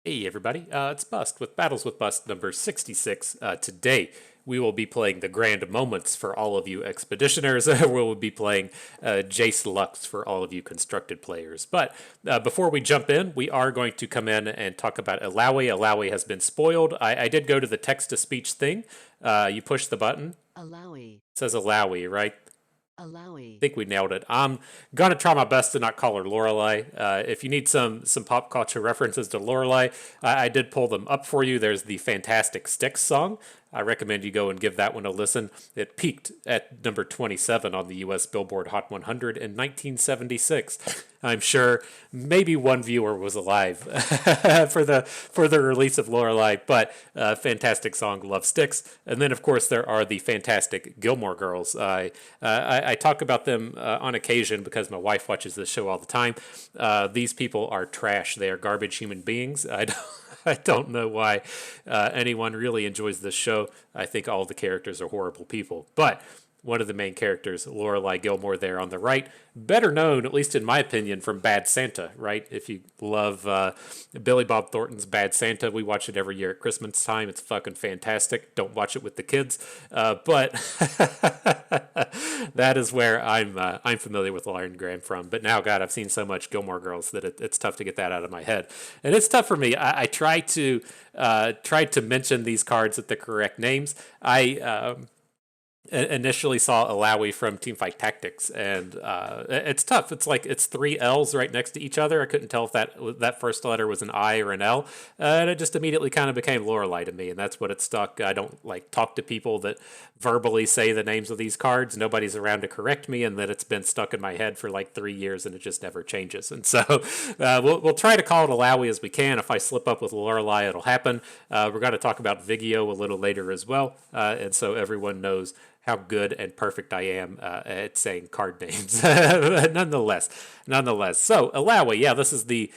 Hey everybody, it's Bust with Battles with Bust number 66. Today we will be playing the Grand Moments for all of you Expeditioners. We will be playing Jayce Lux for all of you Constructed players. But before we jump in, we are going to come in and talk about Illaoi. Illaoi has been spoiled. I did go to the text-to-speech thing. You push the button. Illaoi, It says Illaoi, right? Illaoi, Think we nailed it. I'm gonna try my best to not call her Lorelai. If you need some pop culture references to Lorelai, I did pull them up for you. There's the Fantastic Sticks song. I recommend you go and give that one a listen. It peaked at number 27 on the U.S. Billboard Hot 100 in 1976. I'm sure maybe one viewer was alive for the release of Lorelai, but fantastic song, Love Sticks. And then of course there are the fantastic Gilmore Girls. I talk about them on occasion because my wife watches this show all the time. These people are trash. They are garbage human beings. I don't know why anyone really enjoys this show. I think all the characters are horrible people. But one of the main characters, Lorelai Gilmore, there on the right, better known, at least in my opinion, from Bad Santa, right? If you love Billy Bob Thornton's Bad Santa, we watch it every year at Christmas time. It's fucking fantastic. Don't watch it with the kids, but that is where I'm familiar with Lion Graham from. But now, God, I've seen so much Gilmore Girls that it's tough to get that out of my head, and it's tough for me. I try to mention these cards at the correct names. I initially saw Illaoi from Teamfight Tactics, and it's tough. It's like it's three L's right next to each other. I couldn't tell if that first letter was an I or an L, and it just immediately kind of became Lorelei to me, and that's what it stuck. I don't like talk to people that verbally say the names of these cards. Nobody's around to correct me, and that it's been stuck in my head for like 3 years, and it just never changes. And so we'll try to call it Illaoi as we can. If I slip up with Lorelei, it'll happen. We're going to talk about Vigio a little later as well, and so everyone knows how good and perfect I am at saying card names. nonetheless. So Illaoi, yeah, this is the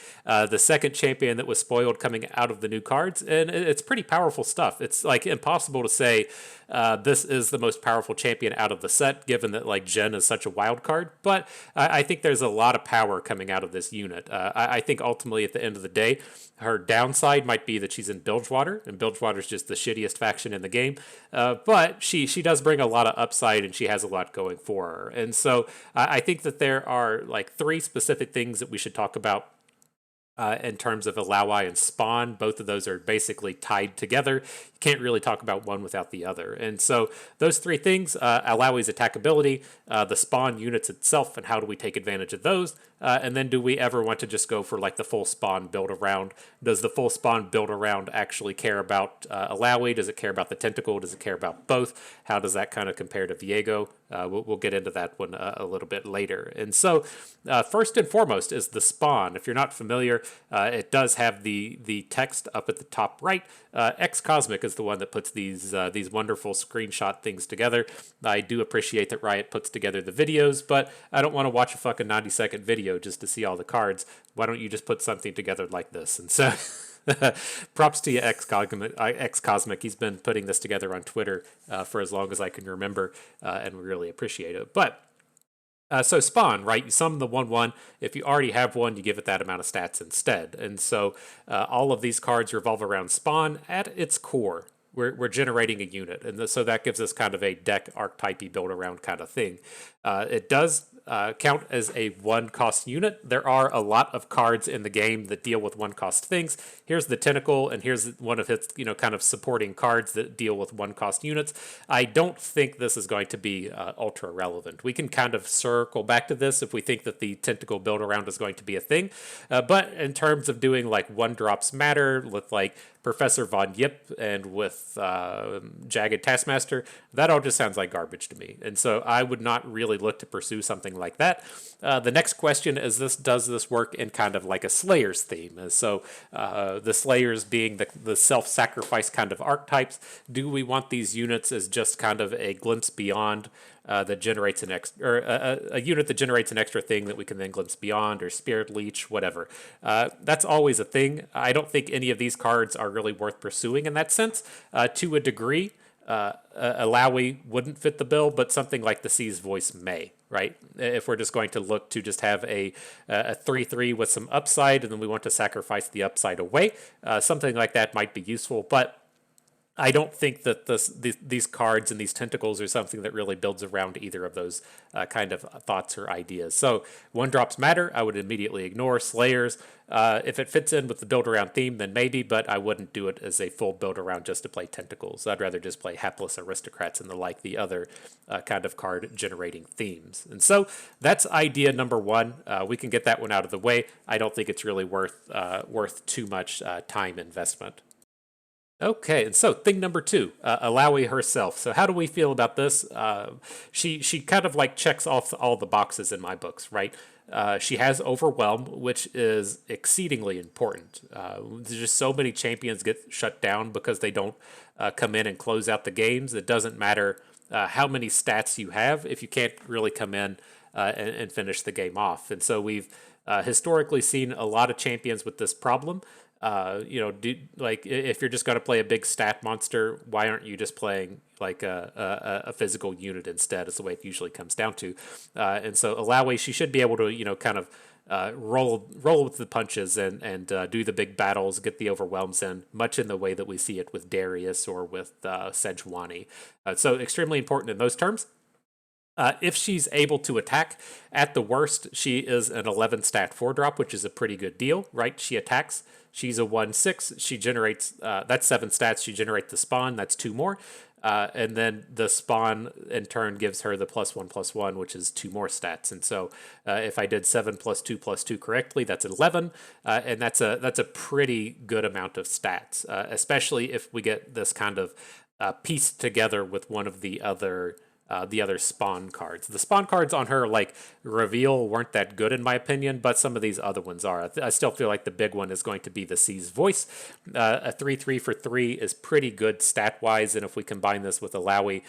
second champion that was spoiled coming out of the new cards, and it's pretty powerful stuff. It's like impossible to say this is the most powerful champion out of the set, given that like Jen is such a wild card. But I think there's a lot of power coming out of this unit. I think ultimately at the end of the day, her downside might be that she's in Bilgewater, and Bilgewater is just the shittiest faction in the game. But she does bring a lot of upside, and she has a lot going for her. And so I think that there are like three specific things that we should talk about in terms of Illaoi and Spawn. Both of those are basically tied together. You can't really talk about one without the other. And so those three things, Illaoi's attackability, the Spawn units itself, and how do we take advantage of those? And then do we ever want to just go for like the full Spawn build around? Does the full Spawn build around actually care about Illaoi? Does it care about the Tentacle? Does it care about both? How does that kind of compare to Viego? We'll get into that one a little bit later. And so, first and foremost is the Spawn. If you're not familiar, it does have the text up at the top right. X Cosmic is the one that puts these wonderful screenshot things together. I do appreciate that Riot puts together the videos, but I don't want to watch a fucking 90-second video just to see all the cards. Why don't you just put something together like this? And so props to you, X Cosmic. He's been putting this together on Twitter for as long as I can remember, and we really appreciate it. But so Spawn, right? You summon the 1/1. If you already have one, you give it that amount of stats instead. And so all of these cards revolve around Spawn at its core. We're generating a unit, and so that gives us kind of a deck archetype build around kind of thing. It does count as a one-cost unit. There are a lot of cards in the game that deal with one-cost things. Here's the Tentacle, and here's one of its kind of supporting cards that deal with one-cost units. I don't think this is going to be ultra relevant. We can kind of circle back to this if we think that the Tentacle build around is going to be a thing. But in terms of doing like one-drops matter with like Professor Von Yip and with Jagged Taskmaster, that all just sounds like garbage to me. And so I would not really look to pursue something like that. The next question is does this work in kind of like a Slayers theme? So the Slayers being the self-sacrifice kind of archetypes, do we want these units as just kind of a glimpse beyond that generates an extra, or a unit that generates an extra thing that we can then glimpse beyond, or Spirit Leech, whatever. That's always a thing. I don't think any of these cards are really worth pursuing in that sense. To a degree, Illaoi wouldn't fit the bill, but something like the Sea's Voice may, right? If we're just going to look to just have a 3/3 with some upside, and then we want to sacrifice the upside away, something like that might be useful. But I don't think that these cards and these tentacles are something that really builds around either of those kind of thoughts or ideas. So one drops matter, I would immediately ignore. Slayers, if it fits in with the build around theme, then maybe, but I wouldn't do it as a full build around just to play tentacles. I'd rather just play hapless aristocrats and the other kind of card generating themes. And so that's idea number one. We can get that one out of the way. I don't think it's really worth too much time investment. Okay, and so thing number two, Illaoi herself. So how do we feel about this? She kind of like checks off all the boxes in my books, right? She has Overwhelm, which is exceedingly important. There's just so many champions get shut down because they don't come in and close out the games. It doesn't matter how many stats you have if you can't really come in and finish the game off. And so we've historically seen a lot of champions with this problem. If you're just going to play a big stat monster, why aren't you just playing like a physical unit instead? Is the way it usually comes down to. And so Illaoi, she should be able to kind of roll with the punches and do the big battles, get the overwhelms in, much in the way that we see it with Darius or with Sejuani. So extremely important in those terms. If she's able to attack, at the worst, she is an 11 stat 4-drop, which is a pretty good deal, right? She attacks. She's a 1/6. She generates, that's 7 stats. She generates the spawn. That's 2 more. And then the spawn, in turn, gives her the +1/+1, which is 2 more stats. And so if I did 7 + 2 + 2 correctly, that's 11. And that's a pretty good amount of stats, especially if we get this kind of pieced together with one of the other spawn cards. The spawn cards on her like reveal weren't that good in my opinion, but some of these other ones are. I still feel like the big one is going to be the C's Voice. A 3/3 for 3 is pretty good stat wise, and if we combine this with Illaoi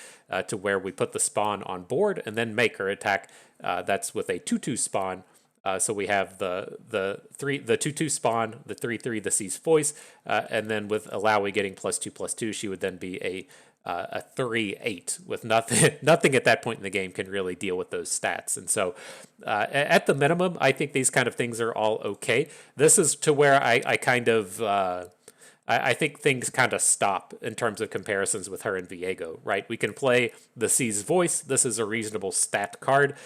to where we put the spawn on board and then make her attack, that's with a 2/2 spawn. So we have the 2/2 spawn, the 3/3, the C's Voice, and then with Illaoi getting +2/+2, she would then be a 3/8 with nothing at that point in the game can really deal with those stats. And so at the minimum, I think these kind of things are all okay. This is to where I kind of I think things kind of stop in terms of comparisons with her and Viego, right? We can play the C's Voice. This is a reasonable stat card.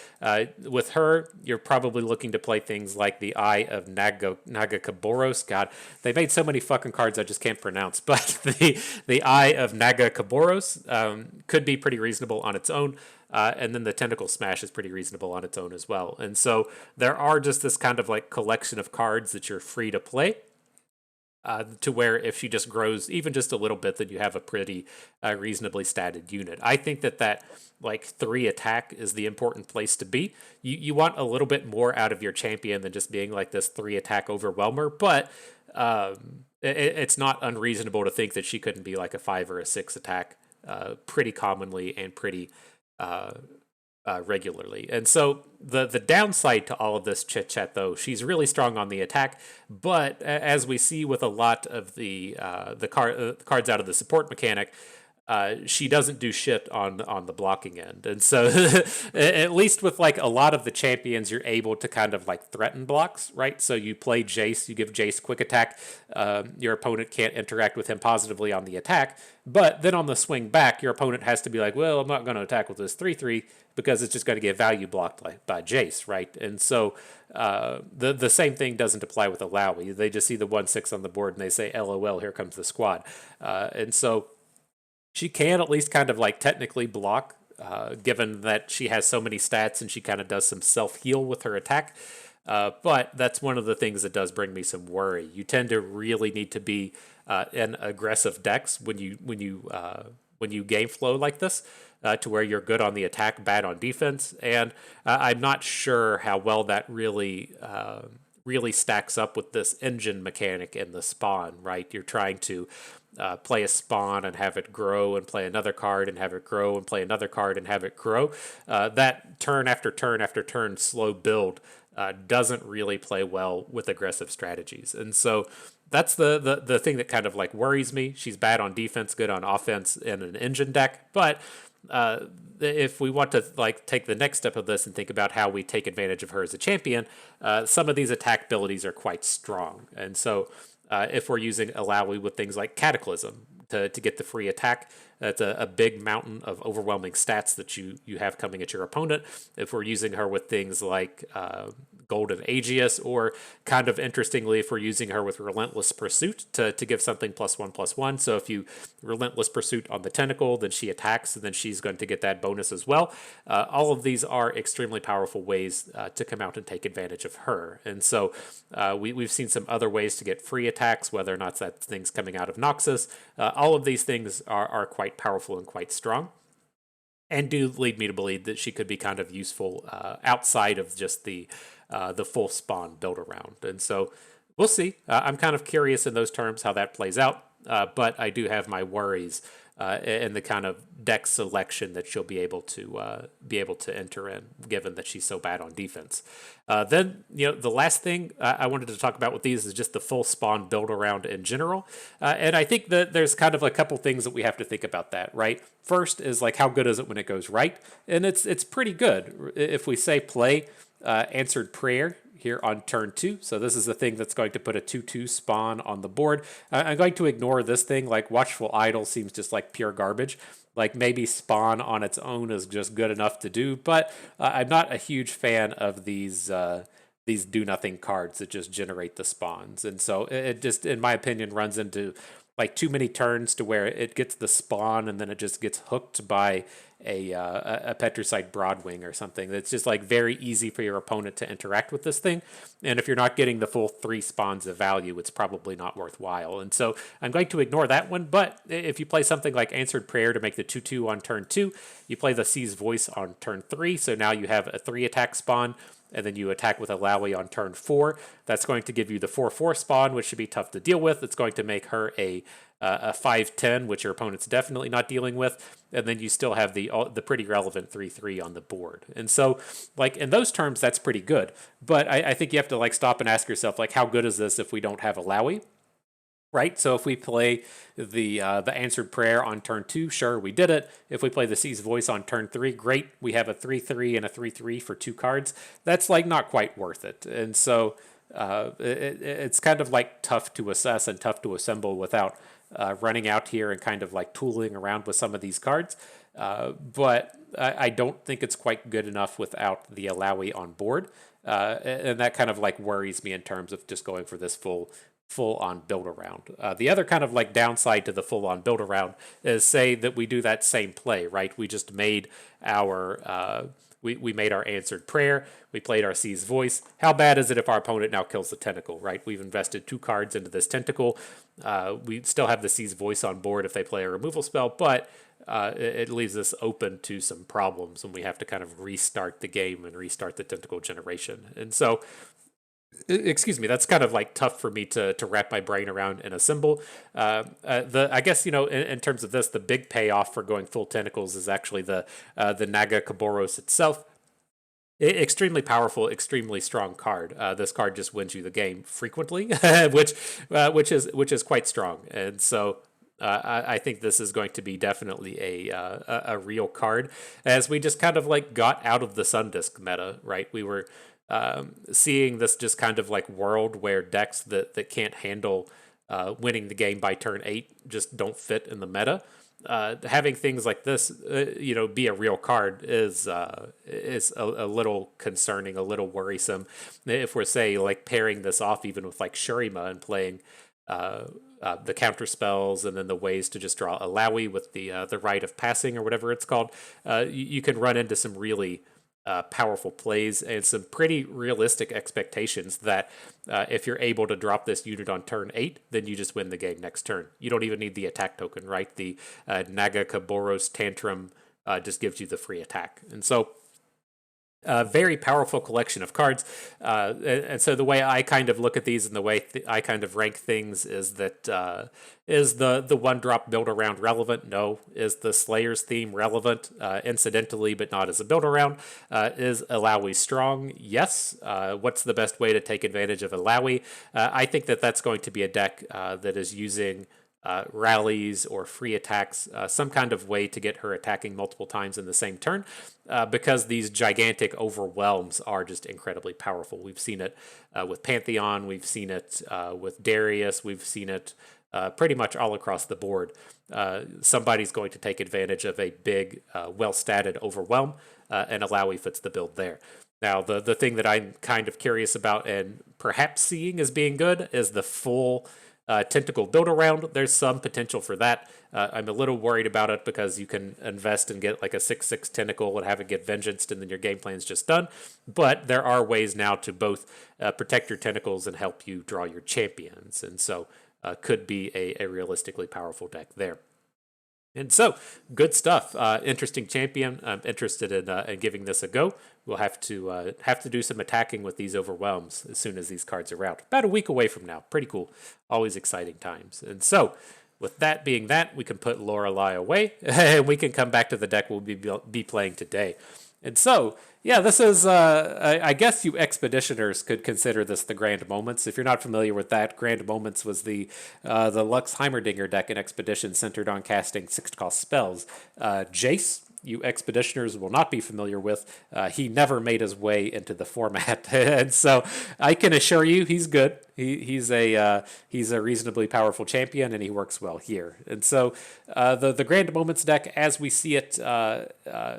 With her, you're probably looking to play things like the Eye of Nagakaboros. God, they made so many fucking cards I just can't pronounce. But the Eye of Nagakaboros could be pretty reasonable on its own. And then the Tentacle Smash is pretty reasonable on its own as well. And so there are just this kind of like collection of cards that you're free to play. To where if she just grows even just a little bit, then you have a pretty reasonably statted unit. I think that like 3 attack is the important place to be. You want a little bit more out of your champion than just being like this 3 attack overwhelmer, but it's not unreasonable to think that she couldn't be like a 5 or a 6 attack pretty commonly and pretty regularly. And so the downside to all of this chit chat, though, she's really strong on the attack, but as we see with a lot of the cards out of the support mechanic, she doesn't do shit on the blocking end. And so at least with like a lot of the champions, you're able to kind of like threaten blocks, right? So you play Jayce, you give Jayce quick attack, your opponent can't interact with him positively on the attack, but then on the swing back, your opponent has to be like, well, I'm not going to attack with this 3/3 because it's just going to get value blocked by Jayce, right? And so the same thing doesn't apply with Illaoi. They just see the 1/6 on the board and they say, LOL, here comes the squad. And so she can at least kind of like technically block, given that she has so many stats and she kind of does some self-heal with her attack. But that's one of the things that does bring me some worry. You tend to really need to be in aggressive decks when you game flow like this, to where you're good on the attack, bad on defense. And I'm not sure how well that really stacks up with this engine mechanic in the spawn, right? You're trying to play a spawn and have it grow and play another card and have it grow and play another card and have it grow. That turn after turn after turn slow build doesn't really play well with aggressive strategies. And so that's the thing that kind of like worries me. She's bad on defense, good on offense in an engine deck, but if we want to like take the next step of this and think about how we take advantage of her as a champion, some of these attack abilities are quite strong. And so if we're using Illaoi with things like Cataclysm to get the free attack, that's a big mountain of overwhelming stats that you have coming at your opponent. If we're using her with things like Golden Aegis, or kind of interestingly, if we're using her with Relentless Pursuit to give something +1/+1. So if you Relentless Pursuit on the tentacle, then she attacks, and then she's going to get that bonus as well. All of these are extremely powerful ways to come out and take advantage of her. And so we've seen some other ways to get free attacks, whether or not that's things coming out of Noxus. All of these things are quite powerful and quite strong, and do lead me to believe that she could be kind of useful outside of just the full spawn build around. And so we'll see. I'm kind of curious in those terms how that plays out, but I do have my worries in the kind of deck selection that she'll be able to enter in, given that she's so bad on defense. Then, the last thing I wanted to talk about with these is just the full spawn build around in general. And I think that there's kind of a couple things that we have to think about that, right? First is like, how good is it when it goes right? And it's pretty good. If we say play Answered Prayer here on turn 2. So this is the thing that's going to put a 2/2 spawn on the board. I'm going to ignore this thing. Like Watchful Idol seems just like pure garbage. Like maybe spawn on its own is just good enough to do, but I'm not a huge fan of these do nothing cards that just generate the spawns. And so it just, in my opinion, runs into like too many turns to where it gets the spawn and then it just gets hooked by a Petricite Broadwing or something. That's just like very easy for your opponent to interact with this thing. And if you're not getting the full 3 spawns of value, it's probably not worthwhile. And so I'm going to ignore that one. But if you play something like Answered Prayer to make the 2/2 on turn 2, you play the Sea's Voice on turn 3. So now you have a 3 attack spawn, and then you attack with Illaoi on turn 4. That's going to give you the 4/4 spawn, which should be tough to deal with. It's going to make her a 5/10, which your opponent's definitely not dealing with, and then you still have the pretty relevant 3/3 on the board. And so, like in those terms, that's pretty good. But I think you have to like stop and ask yourself, like, how good is this if we don't have Illaoi? Right, so if we play the Answered Prayer on turn 2, sure, we did it. If we play the Sea's Voice on turn 3, great, we have a 3/3 and a 3/3 for 2 cards. That's like not quite worth it, and so it's kind of like tough to assess and tough to assemble without running out here and kind of like tooling around with some of these cards. But I don't think it's quite good enough without the Illaoi on board, and that kind of like worries me in terms of just going for this full on build around. The other kind of like downside to the full on build around is, say that we do that same play, right? We just made our we made our Answered Prayer, we played our Sea's Voice. How bad is it if our opponent now kills the tentacle, right? We've invested 2 cards into this tentacle. We still have the Sea's Voice on board if they play a removal spell, but it leaves us open to some problems when we have to kind of restart the game and restart the tentacle generation. And so excuse me, that's kind of like tough for me to wrap my brain around and assemble. I guess, in terms of this, the big payoff for going full tentacles is actually the Naga Kaboros itself. Extremely powerful, extremely strong card. This card just wins you the game frequently, which is quite strong. And so I think this is going to be definitely a real card, as we just kind of like got out of the Sundisk meta, right? We were seeing this just kind of like world where decks that can't handle winning the game by turn 8 just don't fit in the meta. Having things like this, be a real card is a little concerning, a little worrisome. If we're, say, like pairing this off even with like Shurima and playing the counter spells and then the ways to just draw Illaoi with the Rite of Passing or whatever it's called, you can run into some really powerful plays and some pretty realistic expectations that if you're able to drop this unit on turn 8, then you just win the game next turn. You don't even need the attack token, right? The Naga Kaboros Tantrum just gives you the free attack. And so a very powerful collection of cards. And so the way I kind of look at these and the way I kind of rank things is that is the one drop build around relevant? No. Is the Slayer's theme relevant? Incidentally, but not as a build around. Is Illaoi strong? Yes. What's the best way to take advantage of Illaoi? I think that's going to be a deck that is using rallies or free attacks, some kind of way to get her attacking multiple times in the same turn, because these gigantic overwhelms are just incredibly powerful. We've seen it with Pantheon, we've seen it with Darius, we've seen it pretty much all across the board. Somebody's going to take advantage of a big, well-statted overwhelm, and Illaoi fits the build there. Now, the thing that I'm kind of curious about and perhaps seeing as being good is the full tentacle build around. There's some potential for that. I'm a little worried about it because you can invest and get like a 6/6 tentacle and have it get vengeanced, and then your game plan's just done. But there are ways now to both protect your tentacles and help you draw your champions, and so could be a realistically powerful deck there. And so, good stuff. Interesting champion. I'm interested in giving this a go. We'll have to do some attacking with these overwhelms as soon as these cards are out. About a week away from now. Pretty cool. Always exciting times. And so, with that being that, we can put Lorelei away, and we can come back to the deck we'll be playing today. And so, yeah, this is, I guess you expeditioners could consider this the Grand Moments. If you're not familiar with that, Grand Moments was the Lux Heimerdinger deck in Expedition centered on casting 6-cost spells. Jayce, you expeditioners will not be familiar with. He never made his way into the format. And so I can assure you he's good. He's a reasonably powerful champion, and he works well here. And so the Grand Moments deck, as we see it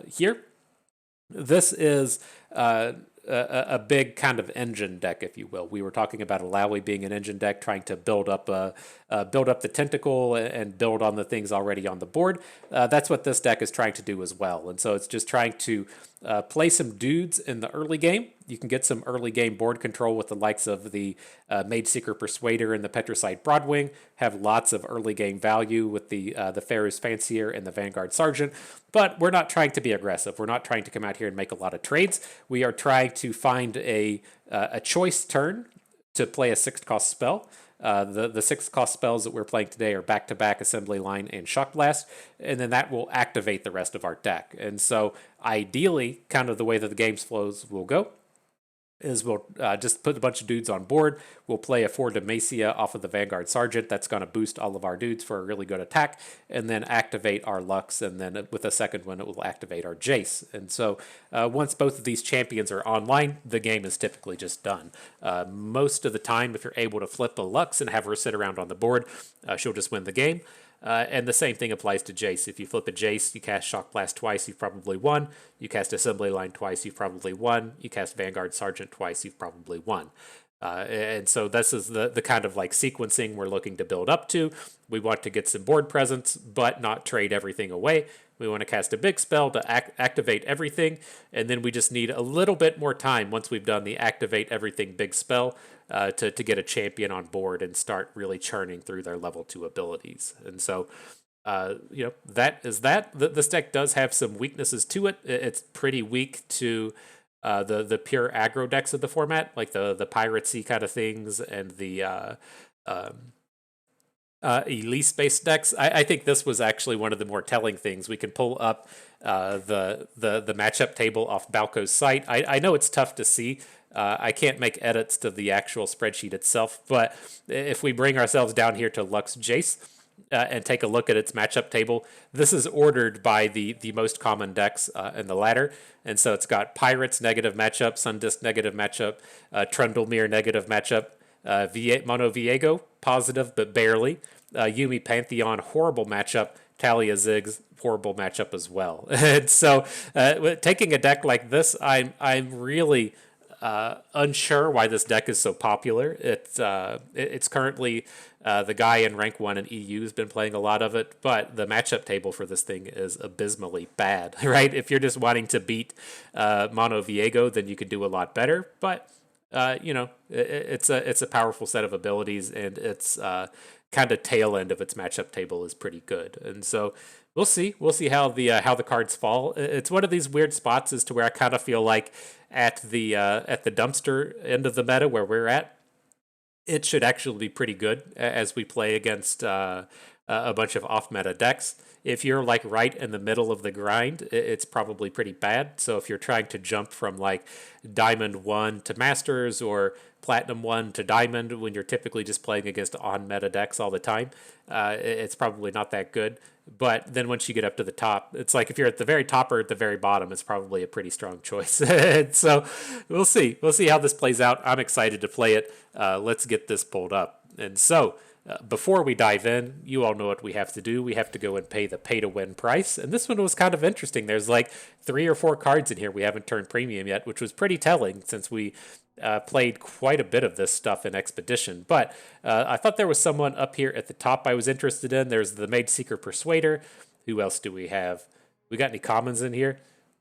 here, this is a big kind of engine deck, if you will. We were talking about Illaoi being an engine deck, trying to build up the tentacle and build on the things already on the board. That's what this deck is trying to do as well. And so it's just trying to play some dudes in the early game. You can get some early game board control with the likes of the Mage Seeker Persuader and the Petricite Broadwing. Have lots of early game value with the Pharaoh's Fancier and the Vanguard Sergeant. But we're not trying to be aggressive. We're not trying to come out here and make a lot of trades. We are trying to find a choice turn to play a 6-cost spell. The 6-cost spells that we're playing today are Back-to-Back, Assembly Line, and Shock Blast, and then that will activate the rest of our deck. And so ideally, kind of the way that the game's flows will go is we'll just put a bunch of dudes on board. We'll play a 4 Demacia off of the Vanguard Sergeant. That's going to boost all of our dudes for a really good attack, and then activate our Lux, and then with a second one, it will activate our Jayce. And so once both of these champions are online, the game is typically just done. Most of the time, if you're able to flip a Lux and have her sit around on the board, she'll just win the game. And the same thing applies to Jayce. If you flip a Jayce, you cast Shock Blast twice, you've probably won. You cast Assembly Line twice, you've probably won. You cast Vanguard Sergeant twice, you've probably won. And so this is the kind of like sequencing we're looking to build up to. We want to get some board presence, but not trade everything away. We want to cast a big spell to activate everything, and then we just need a little bit more time once we've done the activate everything big spell to get a champion on board and start really churning through their level 2 abilities. And so, that is that. This deck does have some weaknesses to it. It's pretty weak to the pure aggro decks of the format, like the piracy kind of things and the Elise-based decks. I think this was actually one of the more telling things. We can pull up the matchup table off Balco's site. I know it's tough to see. I can't make edits to the actual spreadsheet itself, but if we bring ourselves down here to Lux Jayce and take a look at its matchup table, this is ordered by the most common decks in the ladder. And so it's got Pirates negative matchup, Sundisk negative matchup, Trundlemere negative matchup, Mono Viego positive but barely, Yuumi Pantheon horrible matchup, Talia Ziggs horrible matchup as well. And so taking a deck like this, I'm really unsure why this deck is so popular. It's currently the guy in rank 1 in EU has been playing a lot of it, but the matchup table for this thing is abysmally bad, right? If you're just wanting to beat Mono Viego, then you could do a lot better, but it's a powerful set of abilities, and its kind of tail end of its matchup table is pretty good. And so we'll see how the cards fall. It's one of these weird spots as to where I kind of feel like at the dumpster end of the meta where we're at, it should actually be pretty good as we play against a bunch of off-meta decks. If you're like right in the middle of the grind, it's probably pretty bad. So if you're trying to jump from like Diamond 1 to Masters, or Platinum 1 to Diamond when you're typically just playing against on-meta decks all the time. It's probably not that good. But then once you get up to the top, it's like if you're at the very top or at the very bottom, it's probably a pretty strong choice. So we'll see. We'll see how this plays out. I'm excited to play it. Let's get this pulled up. And so before we dive in, you all know what we have to do. We have to go and pay the pay-to-win price. And this one was kind of interesting. There's like 3 or 4 cards in here we haven't turned premium yet, which was pretty telling since we played quite a bit of this stuff in Expedition. But I thought there was someone up here at the top I was interested in. There's the Mage Seeker Persuader. Who else do we have? We got any commons in here?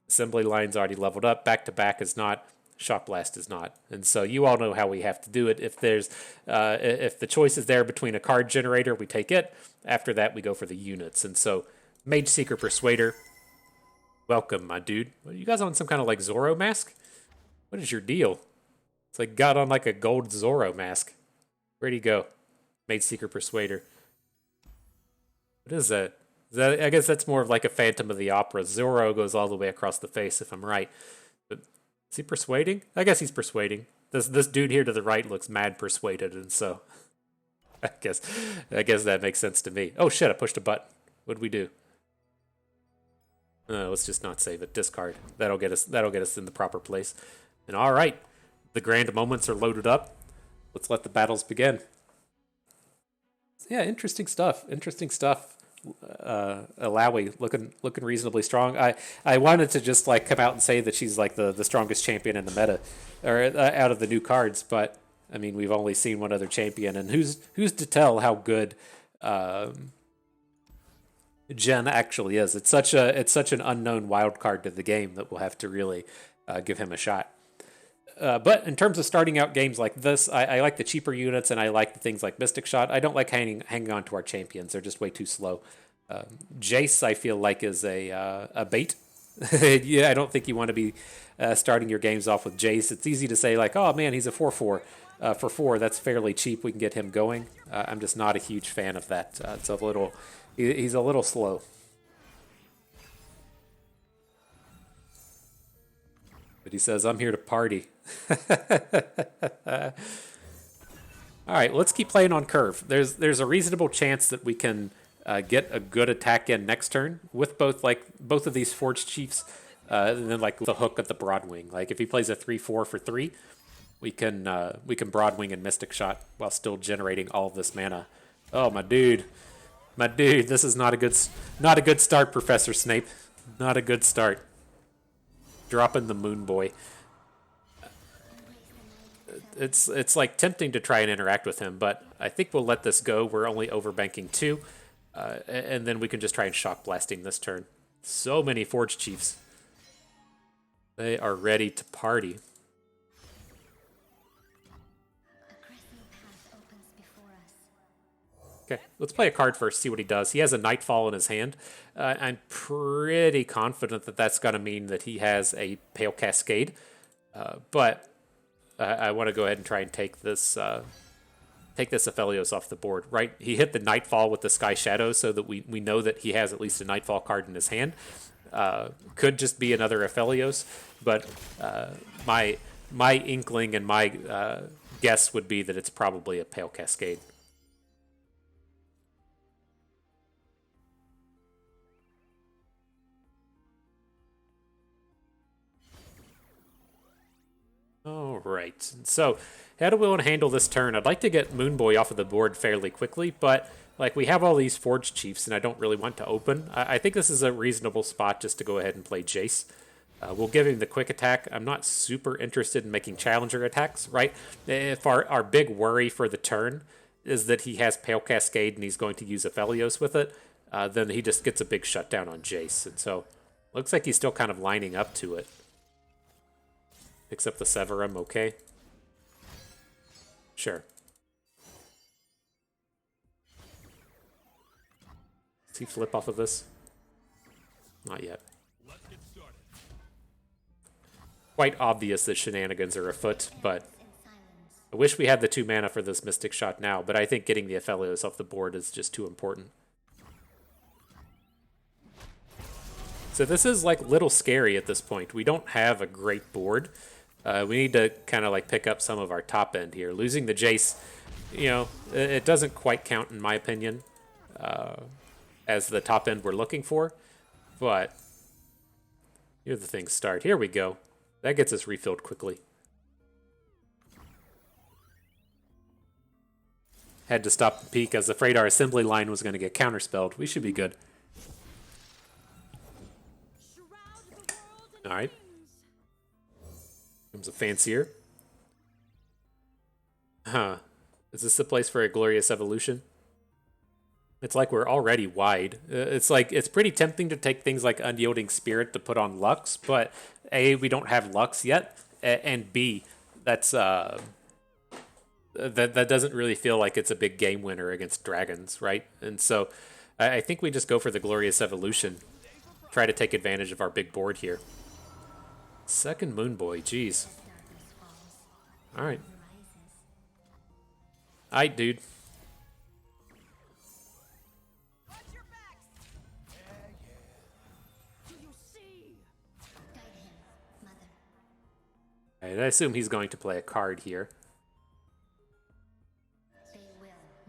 Assembly Line's already leveled up. Back to Back is not. Shock Blast is not. And so you all know how we have to do it. If there's if the choice is there between a card generator, we take it. After that, we go for the units. And so Mage Seeker Persuader. Welcome, my dude. Are you guys on some kind of like Zorro mask? What is your deal? It's like got on like a gold Zorro mask. Where'd he go? Mage Seeker Persuader. What is that? I guess that's more of like a Phantom of the Opera. Zorro goes all the way across the face, if I'm right. But is he persuading? I guess he's persuading. This dude here to the right looks mad persuaded, and so I guess that makes sense to me. Oh shit! I pushed a button. What'd we do? Let's just not save it. Discard. That'll get us in the proper place. And all right, the grand moments are loaded up. Let's let the battles begin. Yeah, interesting stuff. Illaoi looking reasonably strong. I wanted to just like come out and say that she's like the strongest champion in the meta, or out of the new cards. But I mean, we've only seen one other champion, and who's to tell how good Jen actually is? It's such an unknown wild card to the game that we'll have to really give him a shot. But in terms of starting out games like this, I like the cheaper units, and I like the things like Mystic Shot. I don't like hanging on to our champions. They're just way too slow. Jayce, I feel like, is a bait. Yeah, I don't think you want to be starting your games off with Jayce. It's easy to say, like, oh, man, he's a 4/4. For 4, that's fairly cheap. We can get him going. I'm just not a huge fan of that. He's a little slow. But he says, I'm here to party. All right, let's keep playing on curve. There's a reasonable chance that we can get a good attack in next turn with both of these Forged Chiefs, and then like the hook at the Broadwing. Like if he plays a 3/4 for 3, we can Broadwing and Mystic Shot while still generating all of this mana. Oh my dude, this is not a good start, Professor Snape. Not a good start. Dropping the Moon Boy. It's like tempting to try and interact with him, but I think we'll let this go. We're only overbanking 2, and then we can just try and Shock Blasting this turn. So many Forge Chiefs. They are ready to party. Okay, let's play a card first, see what he does. He has a Nightfall in his hand. I'm pretty confident that that's going to mean that he has a Pale Cascade, but I want to go ahead and try and take this Aphelios off the board. Right, he hit the Nightfall with the Sky Shadow, so that we know that he has at least a Nightfall card in his hand. Could just be another Aphelios, but my inkling and my guess would be that it's probably a Pale Cascade. All right, so how do we want to handle this turn? I'd like to get Moonboy off of the board fairly quickly, but like we have all these Forged Chiefs, and I don't really want to open. I think this is a reasonable spot just to go ahead and play Jayce. We'll give him the quick attack. I'm not super interested in making challenger attacks, right? If our big worry for the turn is that he has Pale Cascade and he's going to use Aphelios with it, then he just gets a big shutdown on Jayce. And so looks like he's still kind of lining up to it. Picks up the Severum, okay. Sure. Does he flip off of this? Not yet. Quite obvious that shenanigans are afoot, but I wish we had the 2 mana for this Mystic Shot now, but I think getting the Aphelios off the board is just too important. So this is like little scary at this point. We don't have a great board. We need to kind of like pick up some of our top end here. Losing the Jayce, it doesn't quite count in my opinion as the top end we're looking for. But here the things start. Here we go. That gets us refilled quickly. Had to stop the peak. I was afraid our assembly line was going to get counterspelled. We should be good. All right. Comes a fancier. Huh. Is this the place for a glorious evolution? It's like we're already wide. It's like it's pretty tempting to take things like Unyielding Spirit to put on Lux, but A, we don't have Lux yet, and B, that's that doesn't really feel like it's a big game winner against dragons, right? And so I think we just go for the Glorious Evolution. Try to take advantage of our big board here. Second Moon Boy, jeez. Alright. Alright, dude. Alright, I assume he's going to play a card here.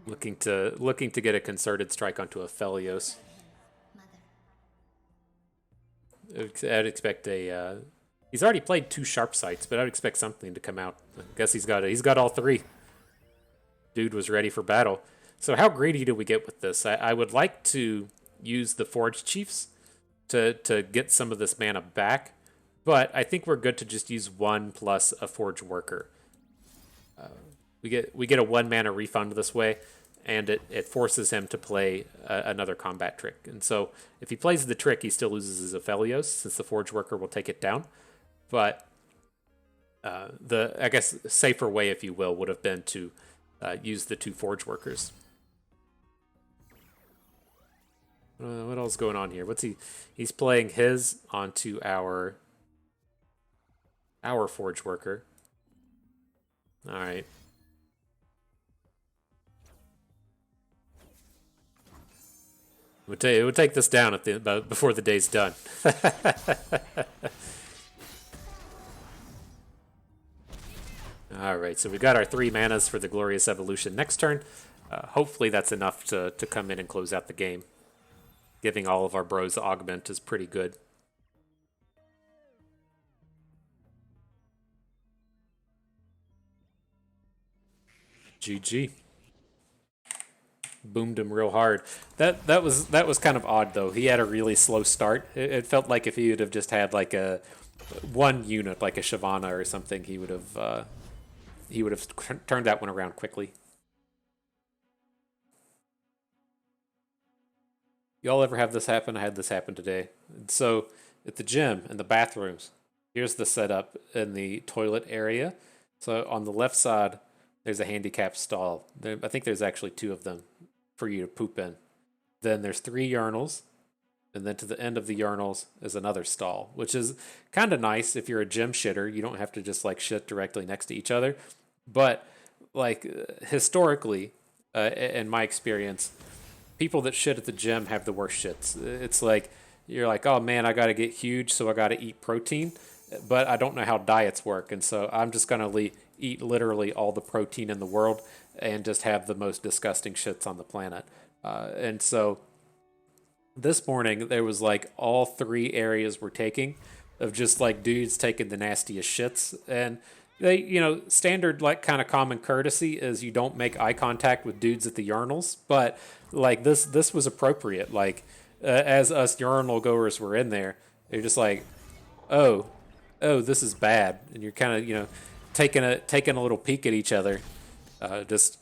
Looking to get a concerted strike onto a Felios. I'd expect a. He's already played 2 sharp sights, but I'd expect something to come out. I guess he's got all 3. Dude was ready for battle. So how greedy do we get with this? I would like to use the Forge Chiefs to get some of this mana back, but I think we're good to just use 1 plus a Forge Worker. We get a 1 mana refund this way, and it forces him to play another combat trick. And so if he plays the trick, he still loses his Aphelios, since the Forge Worker will take it down. But I guess safer way, if you will, would have been to use the 2 Forge Workers. What else is going on here? He's playing his onto our Forge Worker. All right. It would take this down before the day's done. All right, so we got our 3 manas for the Glorious Evolution next turn. Hopefully that's enough to come in and close out the game. Giving all of our bros augment is pretty good. GG. Boomed him real hard. That was kind of odd though. He had a really slow start. It felt like if he would have just had like a 1 unit, like a Shyvana or something, he would have turned that one around quickly. Y'all ever have this happen? I had this happen today. And so at the gym and the bathrooms, here's the setup in the toilet area. So on the left side, there's a handicap stall. I think there's actually 2 of them for you to poop in. Then there's 3 urinals, and then to the end of the urinals is another stall, which is kind of nice if you're a gym shitter. You don't have to just like shit directly next to each other. But like historically, in my experience, people that shit at the gym have the worst shits. It's like you're like, oh man, I got to get huge, so I got to eat protein, but I don't know how diets work, and so I'm just gonna eat literally all the protein in the world and just have the most disgusting shits on the planet. And so this morning there was like all 3 areas we're taking of just like dudes taking the nastiest shits. And they, standard like kind of common courtesy is you don't make eye contact with dudes at the urinals, but like this was appropriate. Like as us urinal goers were in there, they're just like, oh, this is bad. And you're kind of, taking a little peek at each other, just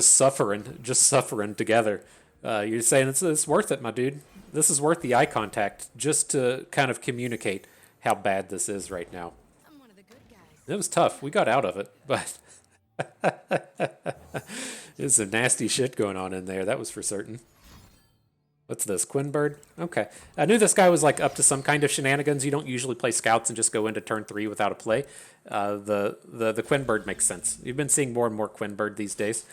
suffering together. You're saying it's worth it, my dude. This is worth the eye contact just to kind of communicate how bad this is right now. I'm one of the good guys. It was tough. We got out of it, but there's some nasty shit going on in there. That was for certain. What's this? Quinbird? Okay. I knew this guy was like up to some kind of shenanigans. You don't usually play scouts and just go into turn 3 without a play. The Quinbird makes sense. You've been seeing more and more Quinbird these days.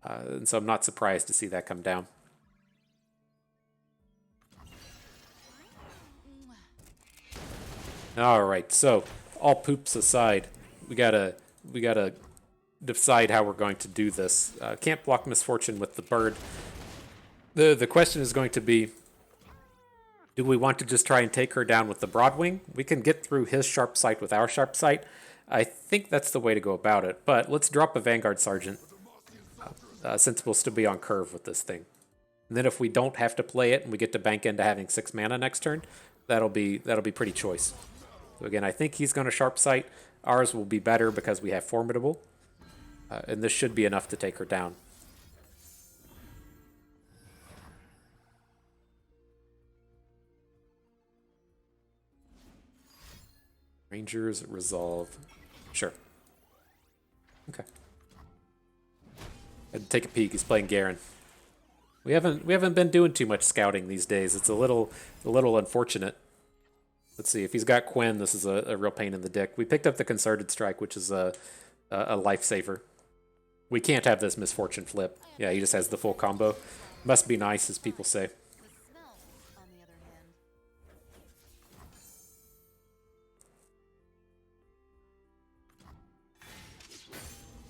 And so I'm not surprised to see that come down. All right. So all poops aside, we gotta decide how we're going to do this. Can't block Misfortune with the bird. The question is going to be, do we want to just try and take her down with the Broadwing? We can get through his sharp sight with our sharp sight. I think that's the way to go about it. But let's drop a Vanguard Sergeant, since we'll still be on curve with this thing. And then if we don't have to play it and we get to bank into having 6 mana next turn, that'll be pretty choice. So again, I think he's going to sharp sight. Ours will be better because we have Formidable. And this should be enough to take her down. Rangers resolve. Sure. Okay. I'd take a peek. He's playing Garen. We haven't been doing too much scouting these days. It's a little unfortunate. Let's see, if he's got Quinn, this is a real pain in the dick. We picked up the Concerted Strike, which is a lifesaver. We can't have this Misfortune flip. Yeah, he just has the full combo. Must be nice, as people say.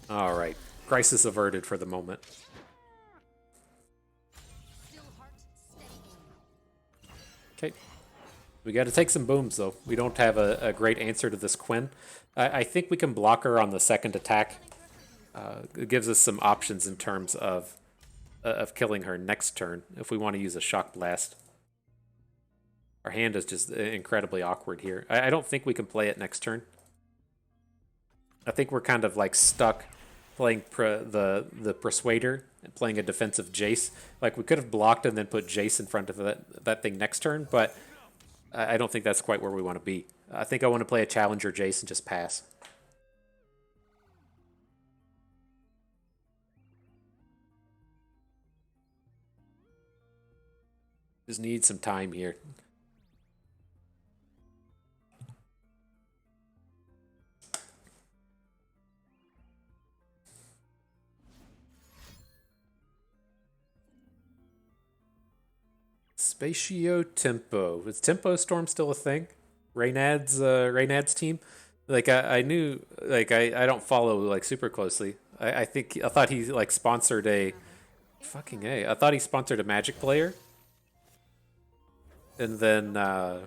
All right, crisis averted for the moment. Okay, we got to take some booms though. We don't have a great answer to this Quinn. I think we can block her on the second attack. It gives us some options in terms of killing her next turn if we want to use a Shock Blast. Our hand is just incredibly awkward here. I don't think we can play it next turn. I think we're kind of like stuck playing the Persuader and playing a defensive Jayce. Like we could have blocked and then put Jayce in front of that thing next turn, but I don't think that's quite where we want to be. I think I want to play a Challenger Jayce and just pass. Just need some time here. Spatio Tempo. Is Tempo Storm still a thing? Reynad's team? Like I knew, like I don't follow like super closely. I thought he like sponsored a fucking A. I thought he sponsored a Magic player. And then I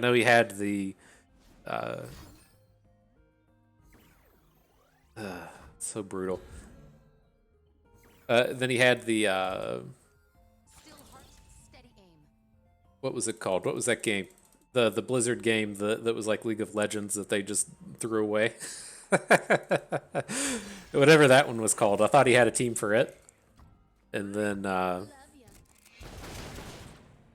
know he had the so brutal. Then he had the what was it called? What was that game? The Blizzard game that was like League of Legends that they just threw away. Whatever that one was called. I thought he had a team for it. And then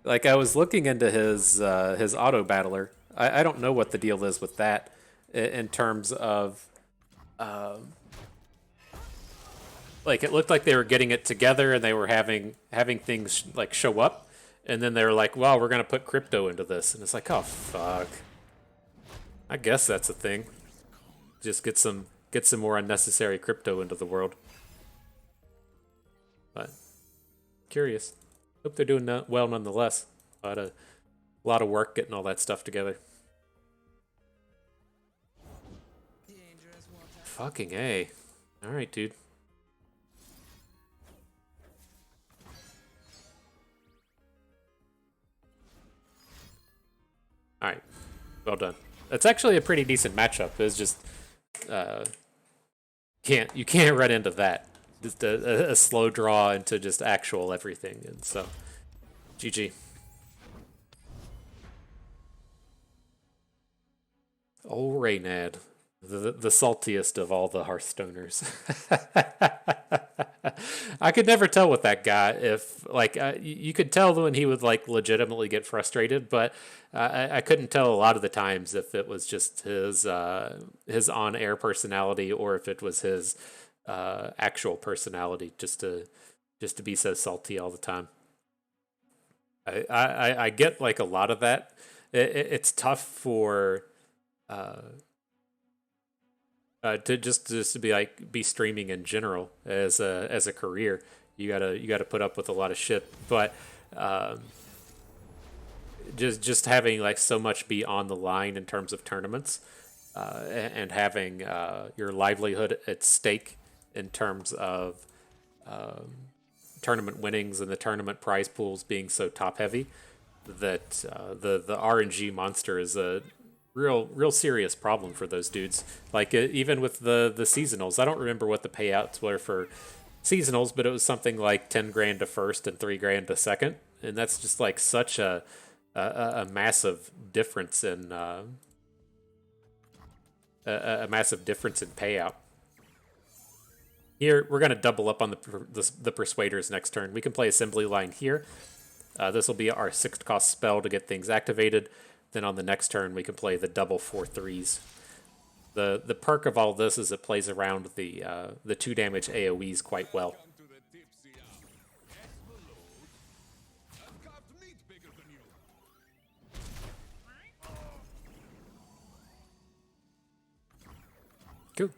like I was looking into his auto battler. I don't know what the deal is with that in terms of like it looked like they were getting it together and they were having things like show up, and then they were like, "Wow, we're gonna put crypto into this," and it's like, "Oh fuck." I guess that's a thing. Just get some more unnecessary crypto into the world. But curious. Hope they're doing well nonetheless. A lot of work getting all that stuff together. Fucking A. Alright, dude. Alright. Well done. That's actually a pretty decent matchup. It's just you can't run into that. Just a slow draw into just actual everything, and so GG. Oh, Reynad, the saltiest of all the Hearthstoners. I could never tell with that guy if like you could tell when he would like legitimately get frustrated, but I couldn't tell a lot of the times if it was just his on-air personality or if it was his actual personality just to be so salty all the time. I get like a lot of that. It's tough for to just be like be streaming in general as a career. You gotta put up with a lot of shit, but just having like so much be on the line in terms of tournaments and having your livelihood at stake in terms of tournament winnings and the tournament prize pools being so top heavy that the RNG monster is a real serious problem for those dudes. Like even with the seasonals, I don't remember what the payouts were for seasonals, but it was something like 10 grand to first and 3 grand to second, and that's just like such a massive difference in a massive difference in payout. Here, we're going to double up on the Persuaders next turn. We can play Assembly Line here. This will be our 6th cost spell to get things activated. Then on the next turn, we can play the double 4/3s. The perk of all this is it plays around the 2 damage AoEs quite well. Cool.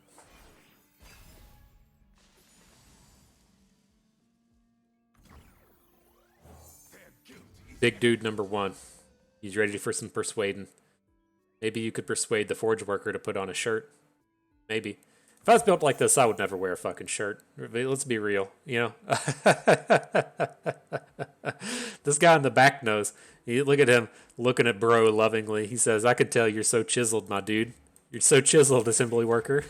Big dude number 1. He's ready for some persuading. Maybe you could persuade the forge worker to put on a shirt. Maybe. If I was built like this, I would never wear a fucking shirt. Let's be real, you know? This guy in the back knows. Look at him looking at bro lovingly. He says, I could tell you're so chiseled, my dude. You're so chiseled, assembly worker.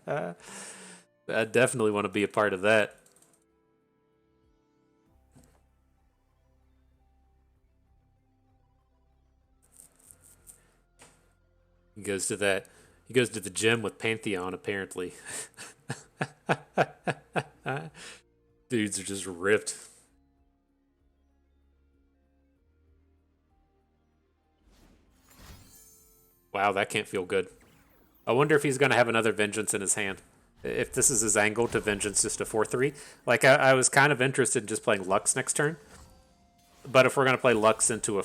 I definitely want to be a part of that. He goes to the gym with Pantheon, apparently. Dudes are just ripped. Wow, that can't feel good. I wonder if he's going to have another Vengeance in his hand. If this is his angle to Vengeance just a 4/3. Like, I was kind of interested in just playing Lux next turn. But if we're going to play Lux into a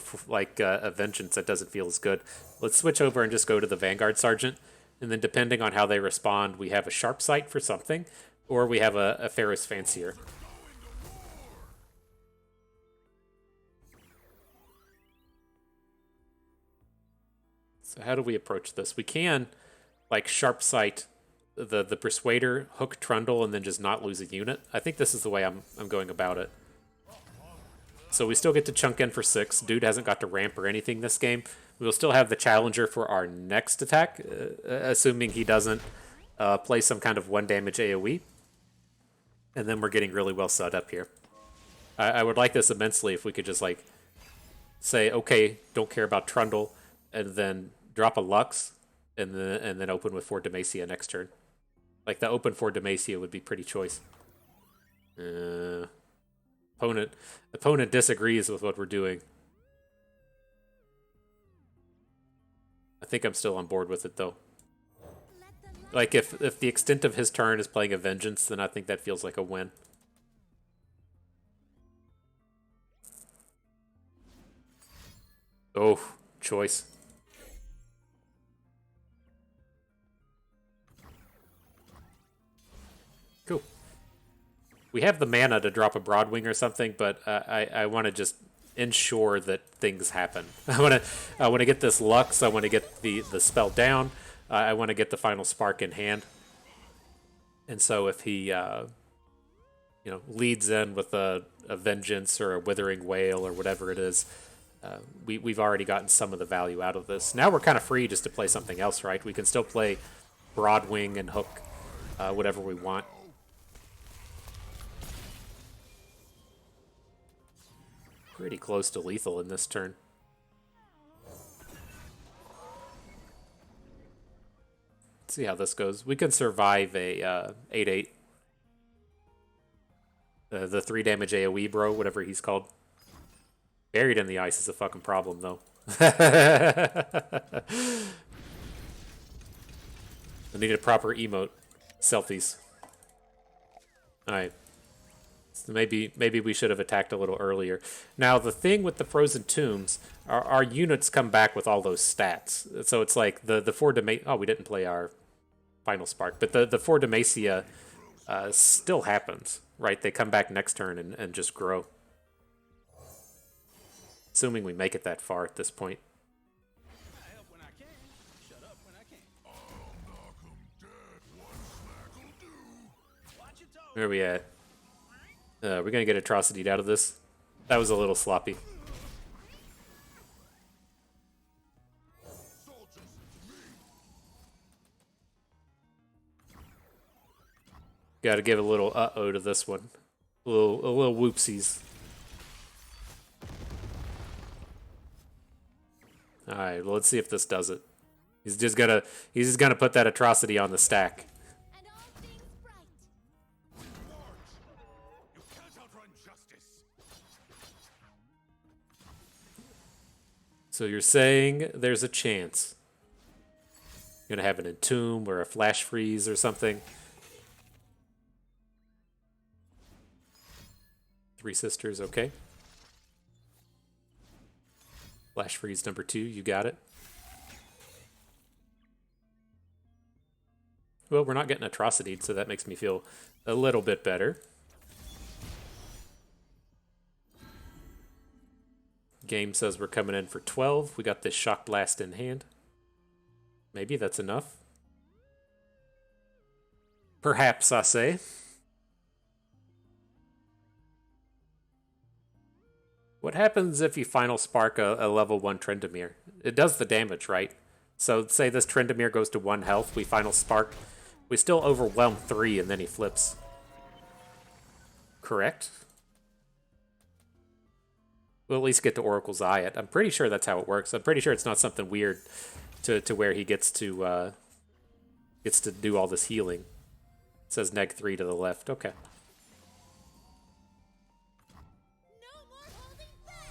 Vengeance, that doesn't feel as good. Let's switch over and just go to the Vanguard Sergeant. And then depending on how they respond, we have a Sharp Sight for something, or we have a Ferrous Fancier. So how do we approach this? We can, like, Sharp Sight the Persuader, hook Trundle, and then just not lose a unit. I think this is the way I'm going about it. So we still get to chunk in for 6. Dude hasn't got to ramp or anything this game. We'll still have the Challenger for our next attack, assuming he doesn't play some kind of 1 damage AoE. And then we're getting really well set up here. I would like this immensely if we could just, like, say, okay, don't care about Trundle, and then drop a Lux, and then open with 4 Demacia next turn. Like, the open 4 Demacia would be pretty choice. Opponent disagrees with what we're doing. I think I'm still on board with it, though. Like, if the extent of his turn is playing a Vengeance, then I think that feels like a win. Oh, choice. Cool. We have the mana to drop a Broadwing or something, but I want to just ensure that things happen. I want to get this Lux. I want to get the spell down. I want to get the final spark in hand. And so if he leads in with a Vengeance or a Withering Wail or whatever it is, we've already gotten some of the value out of this. Now we're kind of free just to play something else, right? We can still play Broadwing and hook whatever we want. Pretty close to lethal in this turn. Let's see how this goes. We can survive a 8/8. The 3 damage AoE bro, whatever he's called. Buried in the ice is a fucking problem, though. I need a proper emote. Selfies. Alright. So maybe we should have attacked a little earlier. Now, the thing with the Frozen Tombs, our units come back with all those stats. So it's like the 4 Demacia... Oh, we didn't play our Final Spark. But the 4 Demacia still happens, right? They come back next turn and just grow. Assuming we make it that far at this point. Where are we at? We're going to get Atrocity out of this. That was a little sloppy. Got to give a little uh-oh to this one. A little whoopsies. All right, well, let's see if this does it. He's just gonna put that Atrocity on the stack. And all things right. You can't outrun justice. So you're saying there's a chance. You're gonna have an Entomb or a Flash Freeze or something. Three Sisters, okay. Flash Freeze number 2, you got it. Well, we're not getting Atrocity, so that makes me feel a little bit better. Game says we're coming in for 12. We got this Shock Blast in hand. Maybe that's enough. Perhaps, I say. What happens if you Final Spark a level 1 Tryndamere? It does the damage, right? So say this Tryndamere goes to 1 health, we Final Spark. We still overwhelm 3 and then he flips. Correct? We'll at least get to Oracle's Eye it. I'm pretty sure that's how it works. I'm pretty sure it's not something weird to where he gets to do all this healing. It says -3 to the left. Okay. No more holding back.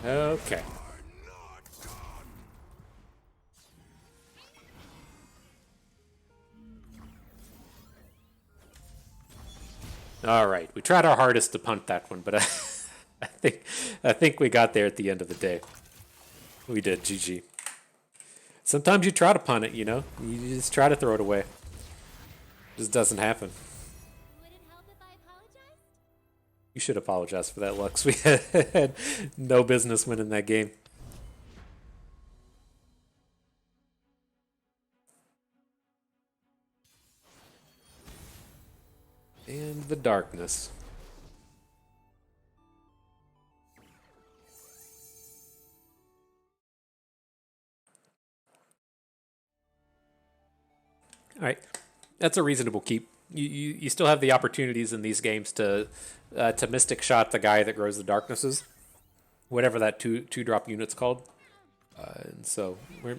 Okay. All right, we tried our hardest to punt that one, but I think we got there at the end of the day. We did, GG. Sometimes you try to punt it, you know? You just try to throw it away. It just doesn't happen. Would it help if I apologized? You should apologize for that, Lux. We had no business winning that game. And the darkness. All right, that's a reasonable keep. You still have the opportunities in these games to Mystic Shot the guy that grows the darknesses, whatever that two drop unit's called. And so we're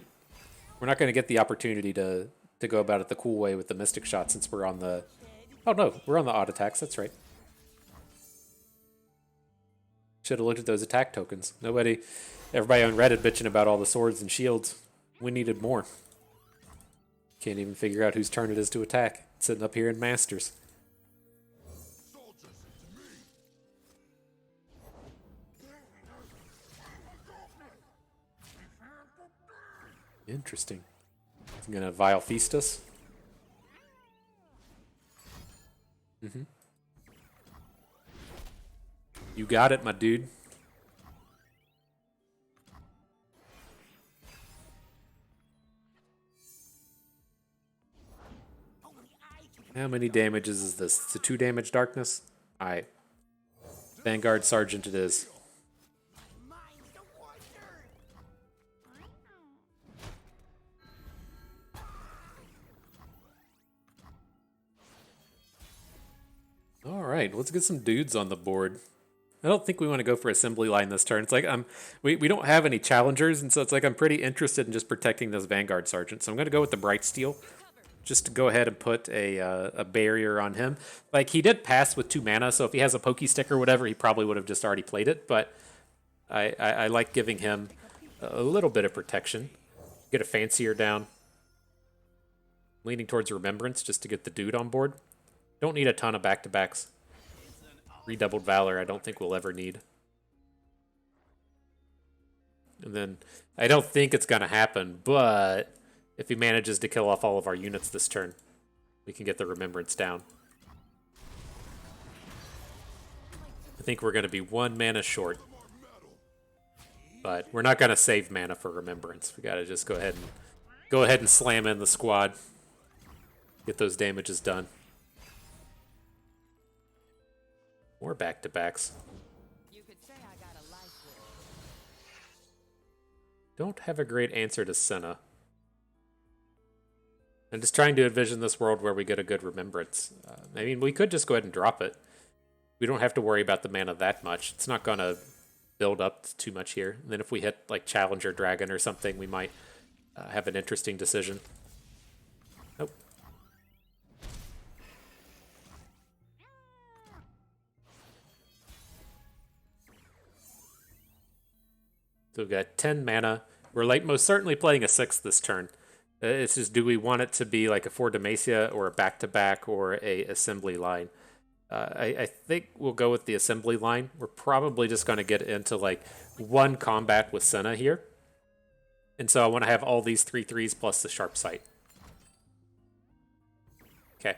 not going to get the opportunity to go about it the cool way with the Mystic Shot since we're on the. Oh no, we're on the odd attacks. That's right. Should have looked at those attack tokens. Everybody on Reddit bitching about all the swords and shields. We needed more. Can't even figure out whose turn it is to attack. It's sitting up here in Masters. Interesting. He's gonna Vile Feast us. You got it, my dude. How many damages is this? It's a 2 damage darkness? Alright. Vanguard Sergeant it is. Alright, let's get some dudes on the board. I don't think we want to go for assembly line this turn. It's like we don't have any challengers, and so it's like I'm pretty interested in just protecting this Vanguard Sergeant. So I'm going to go with the Bright Steel, just to go ahead and put a barrier on him. Like, he did pass with 2 mana, so if he has a Pokey Stick or whatever, he probably would have just already played it. But I like giving him a little bit of protection. Get a Fancier down. Leaning towards Remembrance just to get the dude on board. Don't need a ton of back-to-backs. Redoubled Valor I don't think we'll ever need. And then I don't think it's going to happen, but if he manages to kill off all of our units this turn, we can get the Remembrance down. I think we're going to be 1 mana short. But we're not going to save mana for Remembrance. We got to just go ahead and go ahead and slam in the squad. Get those damages done. More back-to-backs. You could say I got a life with. Don't have a great answer to Senna. I'm just trying to envision this world where we get a good remembrance. I mean, we could just go ahead and drop it. We don't have to worry about the mana that much. It's not going to build up too much here. And then if we hit like Challenger Dragon or something, we might have an interesting decision. Nope. So we've got 10 mana. We're like most certainly playing a 6 this turn. It's just, do we want it to be like a 4 Demacia or a back-to-back or a assembly line? I think we'll go with the assembly line. We're probably just going to get into like one combat with Senna here. And so I want to have all these 3/3s plus the sharp sight. Okay.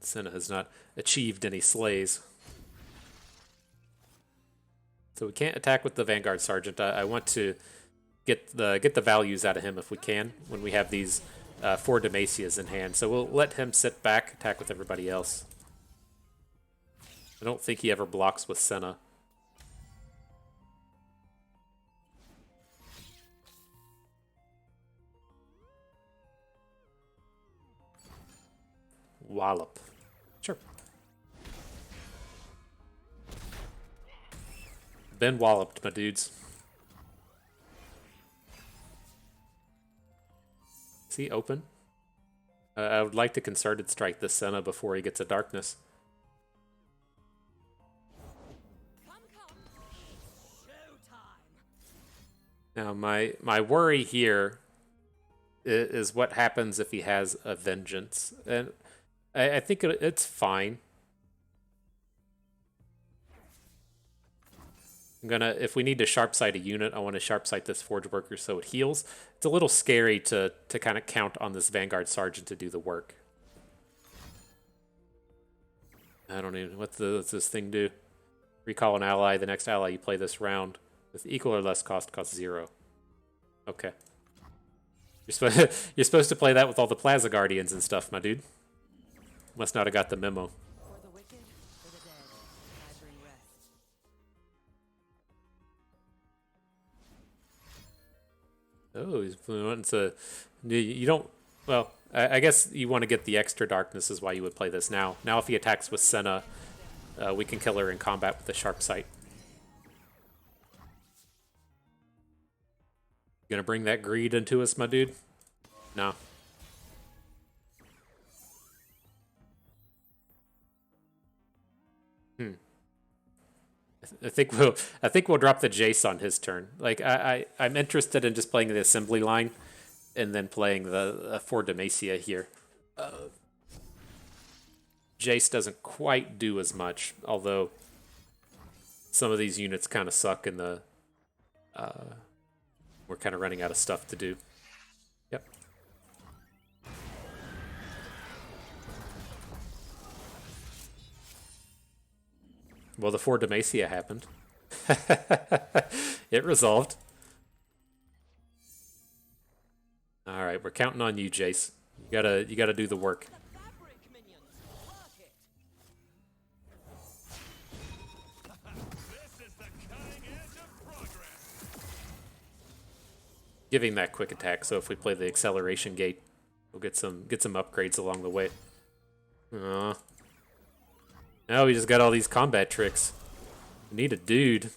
Senna has not achieved any slays. So we can't attack with the Vanguard Sergeant. I want to get the values out of him if we can when we have these 4 Demacias in hand. So we'll let him sit back, attack with everybody else. I don't think he ever blocks with Senna. Wallop. Sure. Been walloped, my dudes. Is he open? I would like to concerted strike this Senna before he gets a darkness. Now, my worry here is what happens if he has a Vengeance. And I think it's fine. I'm gonna, if we need to sharp sight a unit, I want to sharp sight this Forge Worker so it heals. It's a little scary to kind of count on this Vanguard Sergeant to do the work. I don't even, what's this thing do? Recall an ally, the next ally you play this round with equal or less costs 0. Okay. You're supposed to play that with all the Plaza Guardians and stuff, my dude. Must not have got the memo. For the wicked, for the dead, I bring rest. Oh, he's wanting to. You don't. Well, I guess you want to get the extra darkness is why you would play this now. Now, if he attacks with Senna, we can kill her in combat with the sharp sight. You gonna bring that greed into us, my dude? No. I think we'll drop the Jayce on his turn. Like I'm interested in just playing the assembly line, and then playing the 4 Demacia here. Jayce doesn't quite do as much, although some of these units kind of suck in the. We're kind of running out of stuff to do. Yep. Well, the 4 Demacia happened. It resolved. All right, we're counting on you, Jayce. You gotta do the work. This is the cutting edge of progress. Giving that quick attack, so if we play the acceleration gate, we'll get some upgrades along the way. Now we just got all these combat tricks. We need a dude.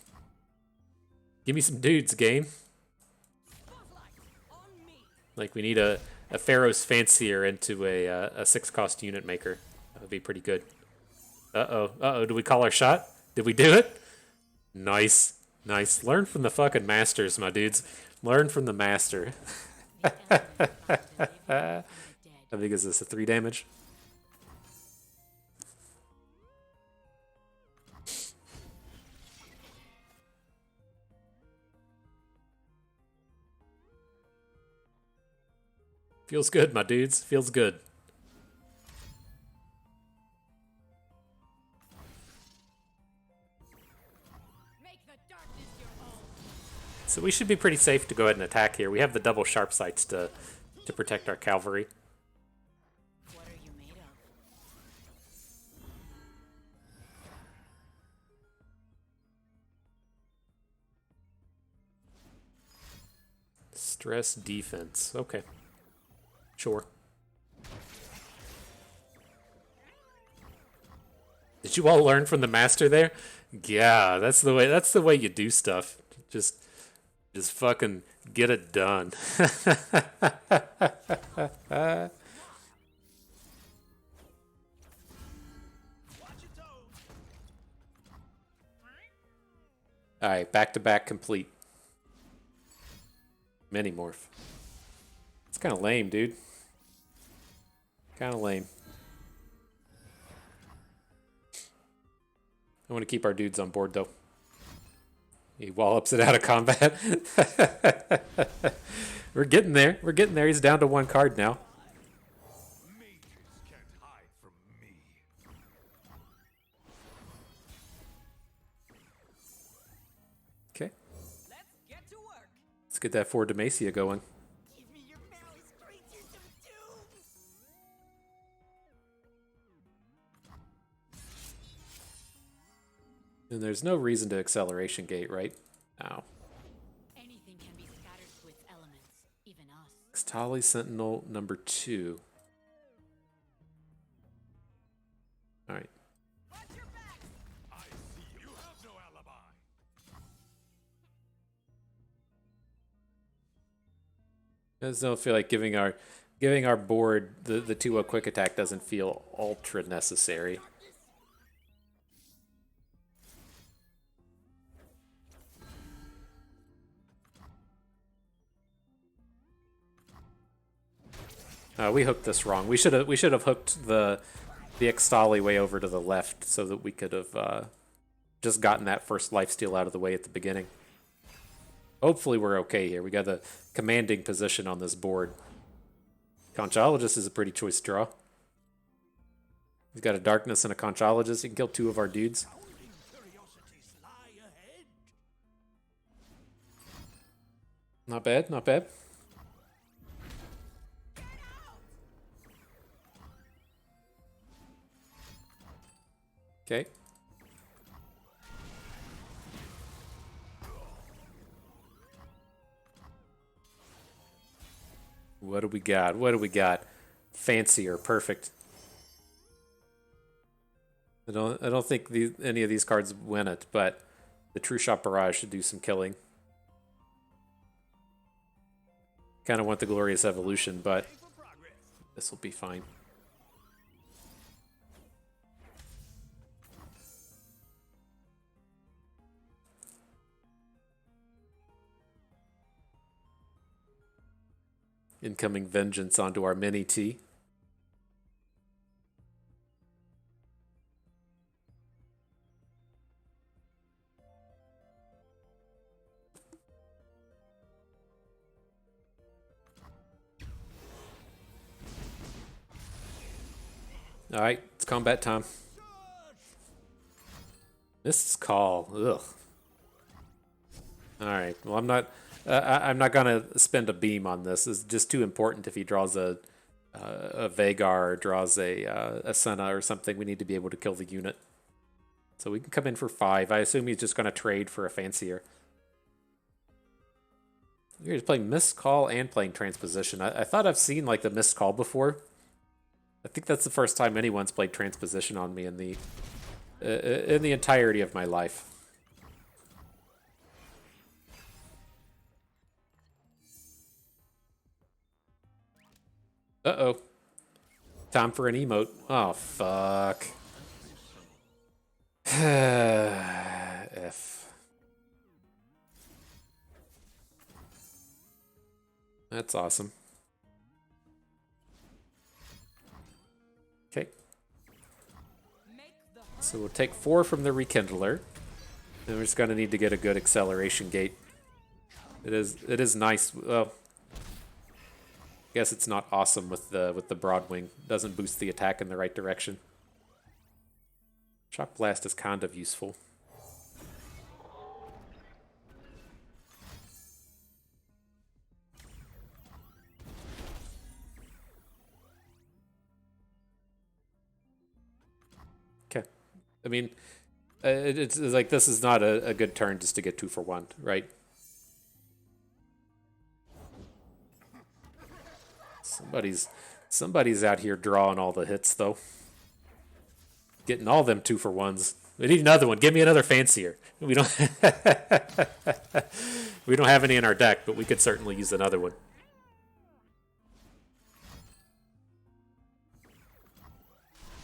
Give me some dudes, game. Like we need a Pharaoh's Fancier into a 6-cost unit maker. That would be pretty good. Uh-oh. Did we call our shot? Did we do it? Nice. Learn from the fucking masters, my dudes. Learn from the master. How big is this? A 3 damage? Feels good, my dudes. Feels good. So we should be pretty safe to go ahead and attack here. We have the double sharp sights to protect our cavalry. What are you made of? Stress defense. Okay. Sure. Did you all learn from the master there? Yeah, that's the way you do stuff. Just fucking get it done. All right, back to back complete. Mini morph. It's kind of lame, dude. Kind of lame. I want to keep our dudes on board, though. He wallops it out of combat. We're getting there. We're getting there. He's down to 1 card now. Mages can't hide from me. Okay. Let's get to work. Let's get that 4 Demacia going. Give me your marrows, creatures of doom. And there's no reason to acceleration gate, right? No. Anything can be scattered with elements, even us. Xtali Sentinel number 2. Alright. Watch your back. I see you have no alibi. I just don't feel like giving our board the 2-0 quick attack doesn't feel ultra necessary. We hooked this wrong. We should have hooked the Xtali way over to the left so that we could have just gotten that first lifesteal out of the way at the beginning. Hopefully we're okay here. We got the commanding position on this board. Conchologist is a pretty choice draw. He's got a Darkness and a Conchologist. He can kill 2 of our dudes. Curiosities lie ahead. Not bad, not bad. Okay. What do we got? What do we got? Fancier, perfect. I don't think any of these cards win it, but the True Shot Barrage should do some killing. Kind of want the Glorious Evolution, but this will be fine. Incoming Vengeance onto our mini T. All right, it's combat time. Mist's Call. Ugh. All right. Well, I'm not gonna spend a beam on this. It's just too important. If he draws a Vagar or draws a Senna or something, we need to be able to kill the unit. So we can come in for 5. I assume he's just gonna trade for a fancier. He's playing Mist Call and playing Transposition. I thought I've seen like the Mist Call before. I think that's the first time anyone's played Transposition on me in the entirety of my life. Uh-oh. Time for an emote. Oh, fuck. F. That's awesome. Okay. So we'll take 4 from the Rekindler. And we're just going to need to get a good acceleration gate. It is nice. Well, I guess it's not awesome with the Broadwing. Doesn't boost the attack in the right direction. Shock Blast is kind of useful. I mean, it's like this is not a good turn just to get 2 for 1, right? Somebody's out here drawing all the hits though. Getting all them 2 for 1s. We need another one. Give me another fancier. We don't we don't have any in our deck, but we could certainly use another one.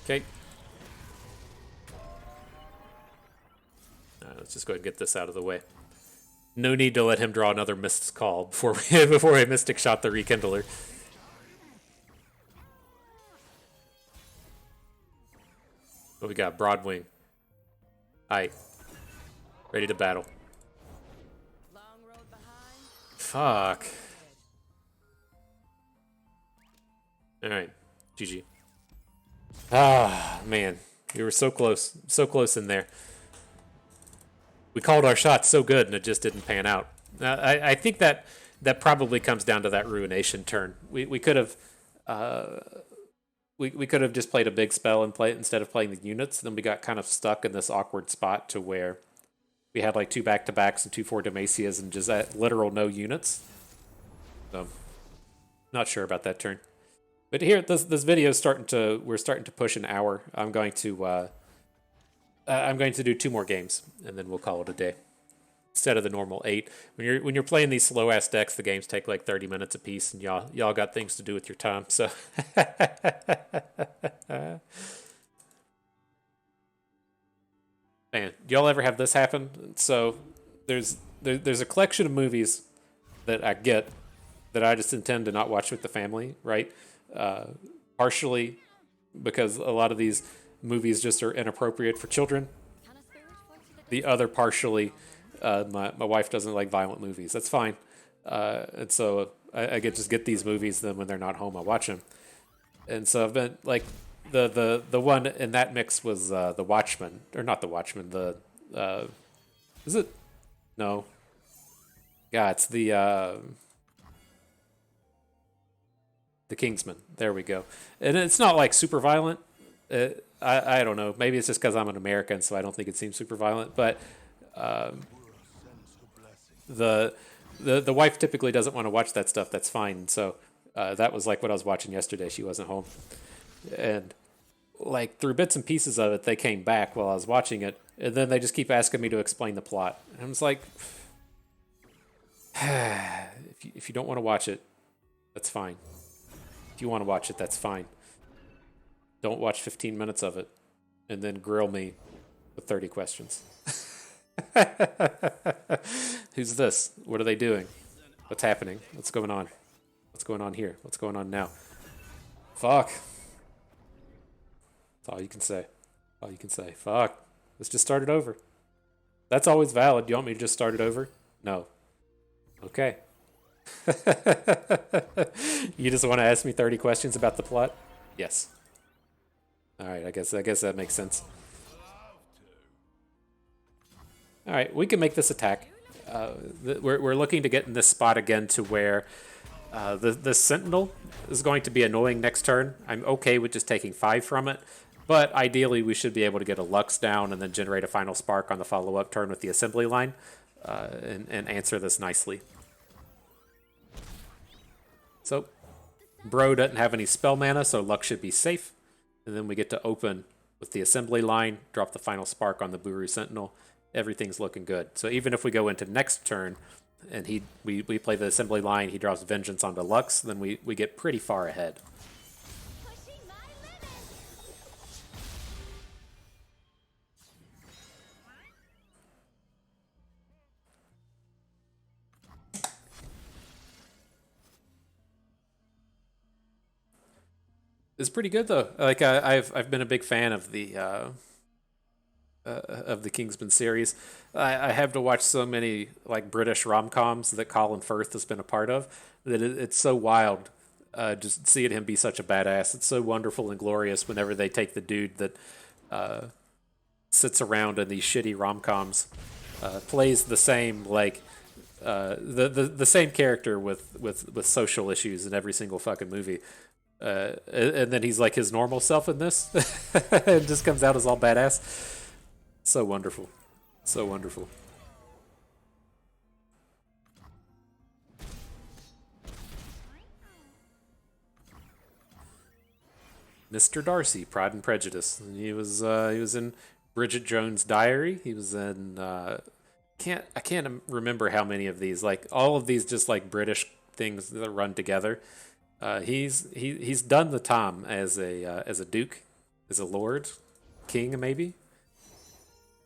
Okay. Let's just go ahead and get this out of the way. No need to let him draw another missed call before we Mystic Shot the Rekindler. What we got? Broadwing. Aight. Ready to battle. Fuck. Alright. GG. Ah, man. We were so close. So close in there. We called our shot so good and it just didn't pan out. I think that probably comes down to that Ruination turn. We could have we could have just played a big spell and play it instead of playing the units. Then we got kind of stuck in this awkward spot to where we had like 2 back-to-backs and 2 4 Demacias and just literal no units. So not sure about that turn. But here this video is we're starting to push an hour. I'm going to do 2 more games, and then we'll call it a day. Instead of the normal 8. When you're playing these slow ass decks, the games take like 30 minutes apiece, and y'all got things to do with your time. So, man, do y'all ever have this happen? So there's a collection of movies that I get that I just intend to not watch with the family, right? Partially because a lot of these movies just are inappropriate for children. The other partially, my wife doesn't like violent movies. That's fine. And so I get these movies, then when they're not home, I watch them. And so I've been like the one in that mix was The Watchmen, or not The Watchmen. Is it? No. Yeah, it's the Kingsman. There we go. And it's not like super violent. I don't know. Maybe it's just because I'm an American, so I don't think it seems super violent. But the wife typically doesn't want to watch that stuff. That's fine. So that was like what I was watching yesterday. She wasn't home, and like through bits and pieces of it, they came back while I was watching it, and then they just keep asking me to explain the plot. And I was like, if you don't want to watch it, that's fine. If you want to watch it, that's fine. Don't watch 15 minutes of it and then grill me with 30 questions. Who's this? What are they doing? What's happening? What's going on? What's going on here? What's going on now? Fuck. That's all you can say. All you can say. Fuck. Let's just start it over. That's always valid. You want me to just start it over? No. Okay. You just want to ask me 30 questions about the plot? Yes. All right, I guess that makes sense. All right, we can make this attack. We're looking to get in this spot again to where the Sentinel is going to be annoying next turn. I'm okay with just taking 5 from it, but ideally we should be able to get a Lux down and then generate a final spark on the follow-up turn with the assembly line and answer this nicely. So, Bro doesn't have any spell mana, so Lux should be safe. And then we get to open with the assembly line, drop the final spark on the Buru Sentinel. Everything's looking good. So even if we go into next turn and we play the assembly line, he drops Vengeance onto Lux, then we get pretty far ahead. Pushing my limits. It's pretty good though. Like I've been a big fan of the Kingsman series. I have to watch so many like British rom-coms that Colin Firth has been a part of that it's so wild. Just seeing him be such a badass. It's so wonderful and glorious whenever they take the dude that sits around in these shitty rom-coms, plays the same like the same character with social issues in every single fucking movie. And then he's like his normal self in this. It just comes out as all badass. So wonderful. So wonderful. Mr. Darcy, Pride and Prejudice. He was in Bridget Jones' Diary. He was in I can't remember how many of these. Like all of these, just like British things that run together. He's done the time as a duke, as a lord, king maybe.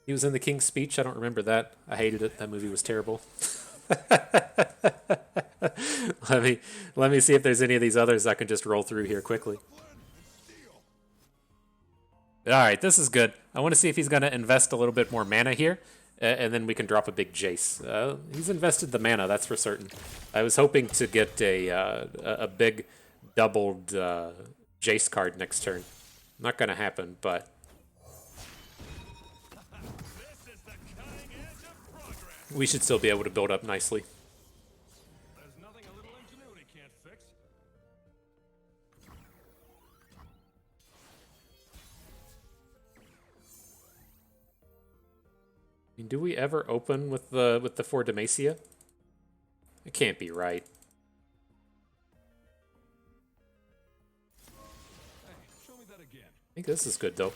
He was in the King's Speech. I don't remember that. I hated it. That movie was terrible. let me see if there's any of these others I can just roll through here quickly. All right, this is good. I want to see if he's going to invest a little bit more mana here, and then we can drop a big Jayce. He's invested the mana, that's for certain. I was hoping to get a big doubled Jayce card next turn. Not going to happen, but we should still be able to build up nicely. There's nothing a little ingenuity can't fix. I mean, do we ever open with the four Demacia? It can't be right. Hey, show me that again. I think this is good though.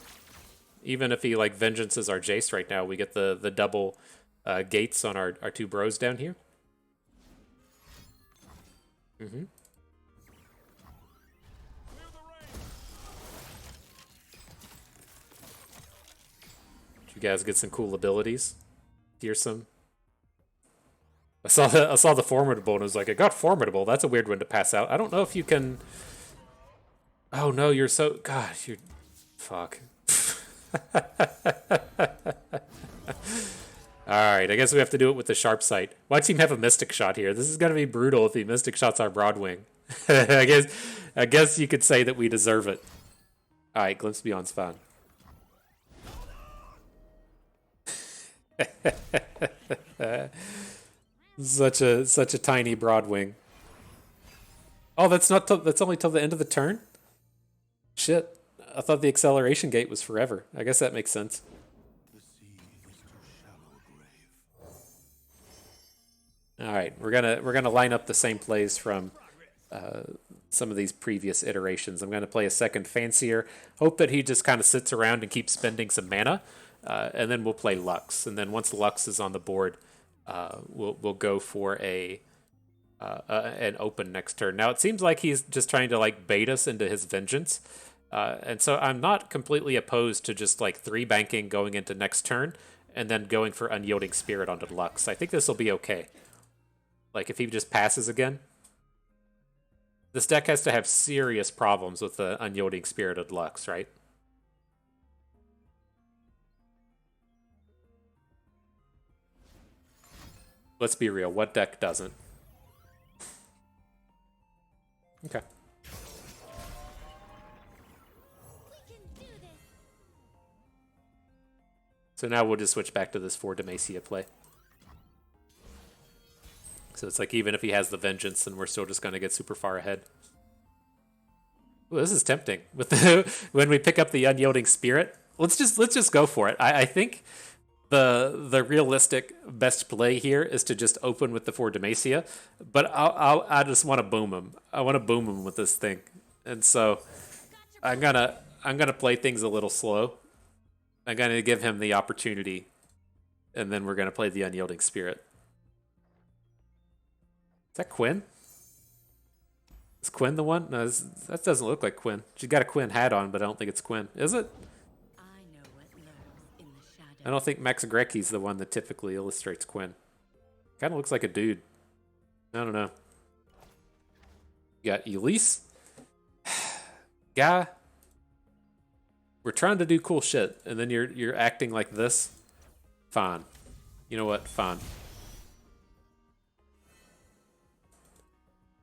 Even if he like vengeances our Jayce right now, we get the double gates on our two bros down here. Mm-hmm. You guys get some cool abilities. Here's some. I saw the formidable and I was like, I got formidable. That's a weird one to pass out. I don't know if you can. Oh no, you're so gosh, you're fuck. Alright, I guess we have to do it with the sharp sight. Why team have a mystic shot here? This is gonna be brutal if he mystic shots our Broadwing. I guess you could say that we deserve it. Alright, Glimpse Beyond's fine. such a tiny Broadwing. Oh, that's only till the end of the turn? Shit. I thought the acceleration gate was forever. I guess that makes sense. All right, we're gonna line up the same plays from some of these previous iterations. I'm gonna play a second fancier. Hope that he just kind of sits around and keeps spending some mana, and then we'll play Lux. And then once Lux is on the board, we'll go for an open next turn. Now it seems like he's just trying to like bait us into his vengeance, and so I'm not completely opposed to just like 3-banking going into next turn and then going for Unyielding Spirit onto Lux. I think this will be okay. Like, if he just passes again. This deck has to have serious problems with the Unyielding Spirited Lux, right? Let's be real. What deck doesn't? Okay. So now we'll just switch back to this 4 Demacia play. So it's like even if he has the vengeance, then we're still just going to get super far ahead. Ooh, this is tempting. With the when we pick up the Unyielding Spirit, let's just go for it. I think the realistic best play here is to just open with the 4 Demacia, but I just want to boom him. I want to boom him with this thing, and so I'm gonna play things a little slow. I'm gonna give him the opportunity, and then we're gonna play the Unyielding Spirit. Is that Quinn? Is Quinn the one? No, that doesn't look like Quinn. She's got a Quinn hat on, but I don't think it's Quinn. Is it? I know what lurks in the shadows. I don't think Max Grecky's the one that typically illustrates Quinn. Kind of looks like a dude. I don't know. You got Elise. Guy. We're trying to do cool shit, and then you're acting like this. Fine. You know what? Fine.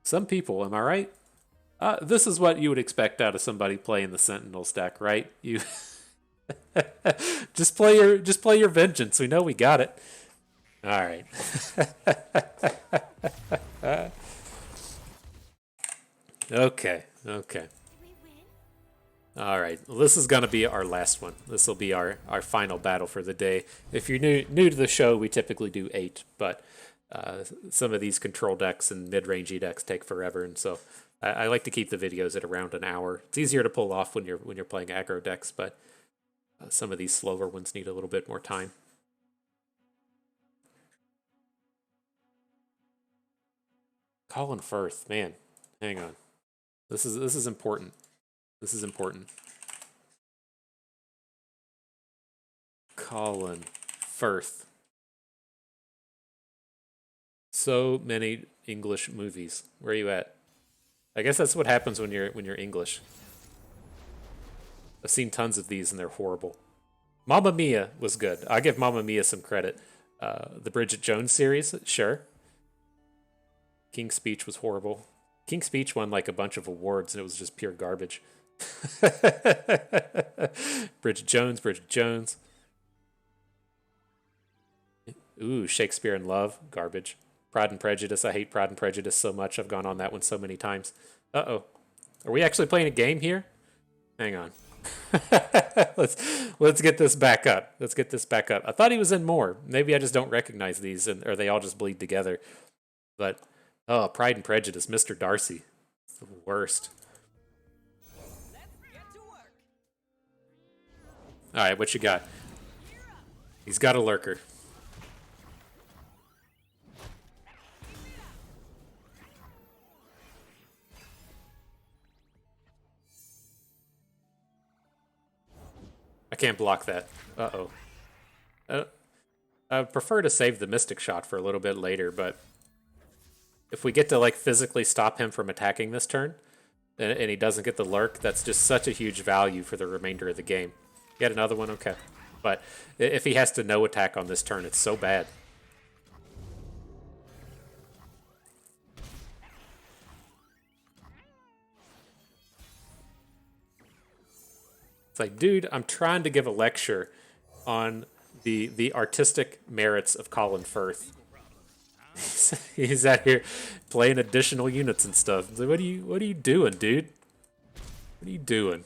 Some people, am I right? This is what you would expect out of somebody playing the Sentinel stack, right? You just play your vengeance. We know we got it. All right. Okay. Did we win? All right, well, this is going to be our last one. This will be our final battle for the day. If you're new to the show, we typically do 8, but some of these control decks and mid-rangey decks take forever, and so I like to keep the videos at around an hour. It's easier to pull off when you're playing aggro decks, but some of these slower ones need a little bit more time. Colin Firth, man, hang on. This is important. This is important. Colin Firth. So many English movies. Where are you at? I guess that's what happens when you're English. I've seen tons of these and they're horrible. Mamma Mia was good. I give Mamma Mia some credit. The Bridget Jones series, sure. King's Speech was horrible. King's Speech won like a bunch of awards and it was just pure garbage. Bridget Jones. Ooh, Shakespeare in Love, garbage. Pride and Prejudice, I hate Pride and Prejudice so much. I've gone on that one so many times. Uh-oh. Are we actually playing a game here? Hang on. let's get this back up. Let's get this back up. I thought he was in more. Maybe I just don't recognize these, or they all just bleed together. But, oh, Pride and Prejudice, Mr. Darcy. It's the worst. All right, what you got? He's got a lurker. I can't block that. Uh-oh. I would prefer to save the Mystic Shot for a little bit later, but if we get to like physically stop him from attacking this turn, and he doesn't get the lurk, that's just such a huge value for the remainder of the game. Get another one? Okay. But if he has to no attack on this turn, it's so bad. It's like, dude, I'm trying to give a lecture on the artistic merits of Colin Firth. He's out here playing additional units and stuff. It's like, what are you doing, dude? What are you doing?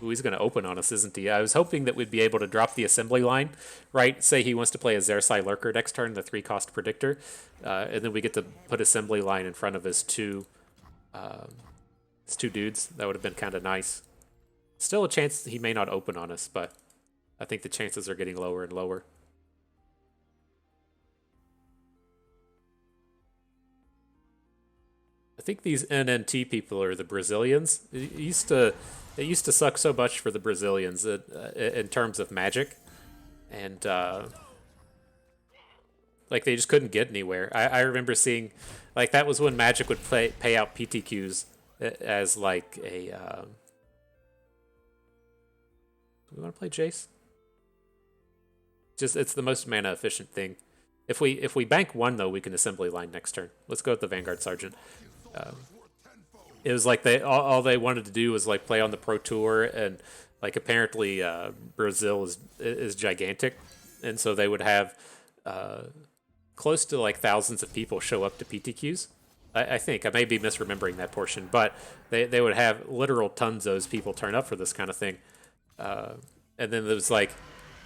Ooh, he's going to open on us, isn't he? I was hoping that we'd be able to drop the assembly line, right? Say he wants to play a Xerxai Lurker next turn, the 3-cost predictor, and then we get to put assembly line in front of his two dudes. That would have been kind of nice. Still a chance he may not open on us, but I think the chances are getting lower and lower. I think these NNT people are the Brazilians. It used to suck so much for the Brazilians in terms of Magic, and like they just couldn't get anywhere. I remember seeing, like that was when Magic would pay out PTQs as like a. Do we want to play Jayce? Just it's the most mana efficient thing. If we bank one though, we can assembly line next turn. Let's go with the Vanguard Sergeant. It was like all they wanted to do was like play on the Pro Tour, and like apparently Brazil is gigantic, and so they would have close to like thousands of people show up to PTQs. I think I may be misremembering that portion, but they would have literal tons of those people turn up for this kind of thing, and then there was like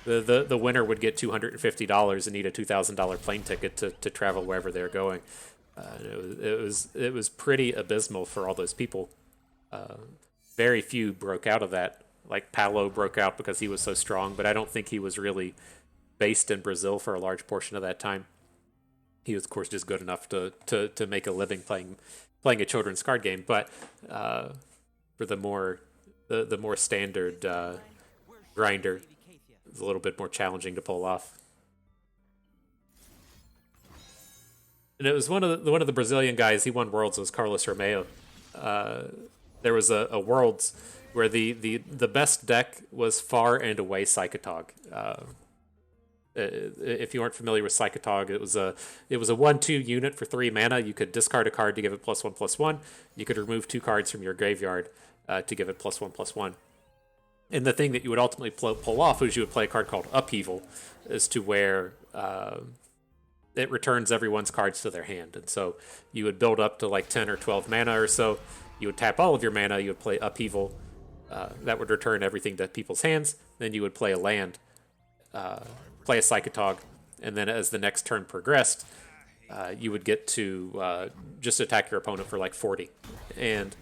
the winner would get $250 and need a $2,000 plane ticket to travel wherever they're going. It was pretty abysmal for all those people. Very few broke out of that. Like Paulo broke out because he was so strong, but I don't think he was really based in Brazil for a large portion of that time. He was, of course, just good enough to make a living playing a children's card game. But for the more standard grinder, it's a little bit more challenging to pull off. And it was one of the Brazilian guys. He won Worlds. It was Carlos Romeo. There was a Worlds where the best deck was far and away Psychotog. If you aren't familiar with Psychotog, it was a 1/2 unit for 3 mana. You could discard a card to give it +1/+1. You could remove 2 cards from your graveyard to give it +1/+1. And the thing that you would ultimately pull off was you would play a card called Upheaval, as to where it returns everyone's cards to their hand. And so you would build up to like 10 or 12 mana or so, You would tap all of your mana. You would play Upheaval. That would return everything to people's hands. Then you would play a land, play a Psychotog, and then as the next turn progressed, you would get to just attack your opponent for like 40. And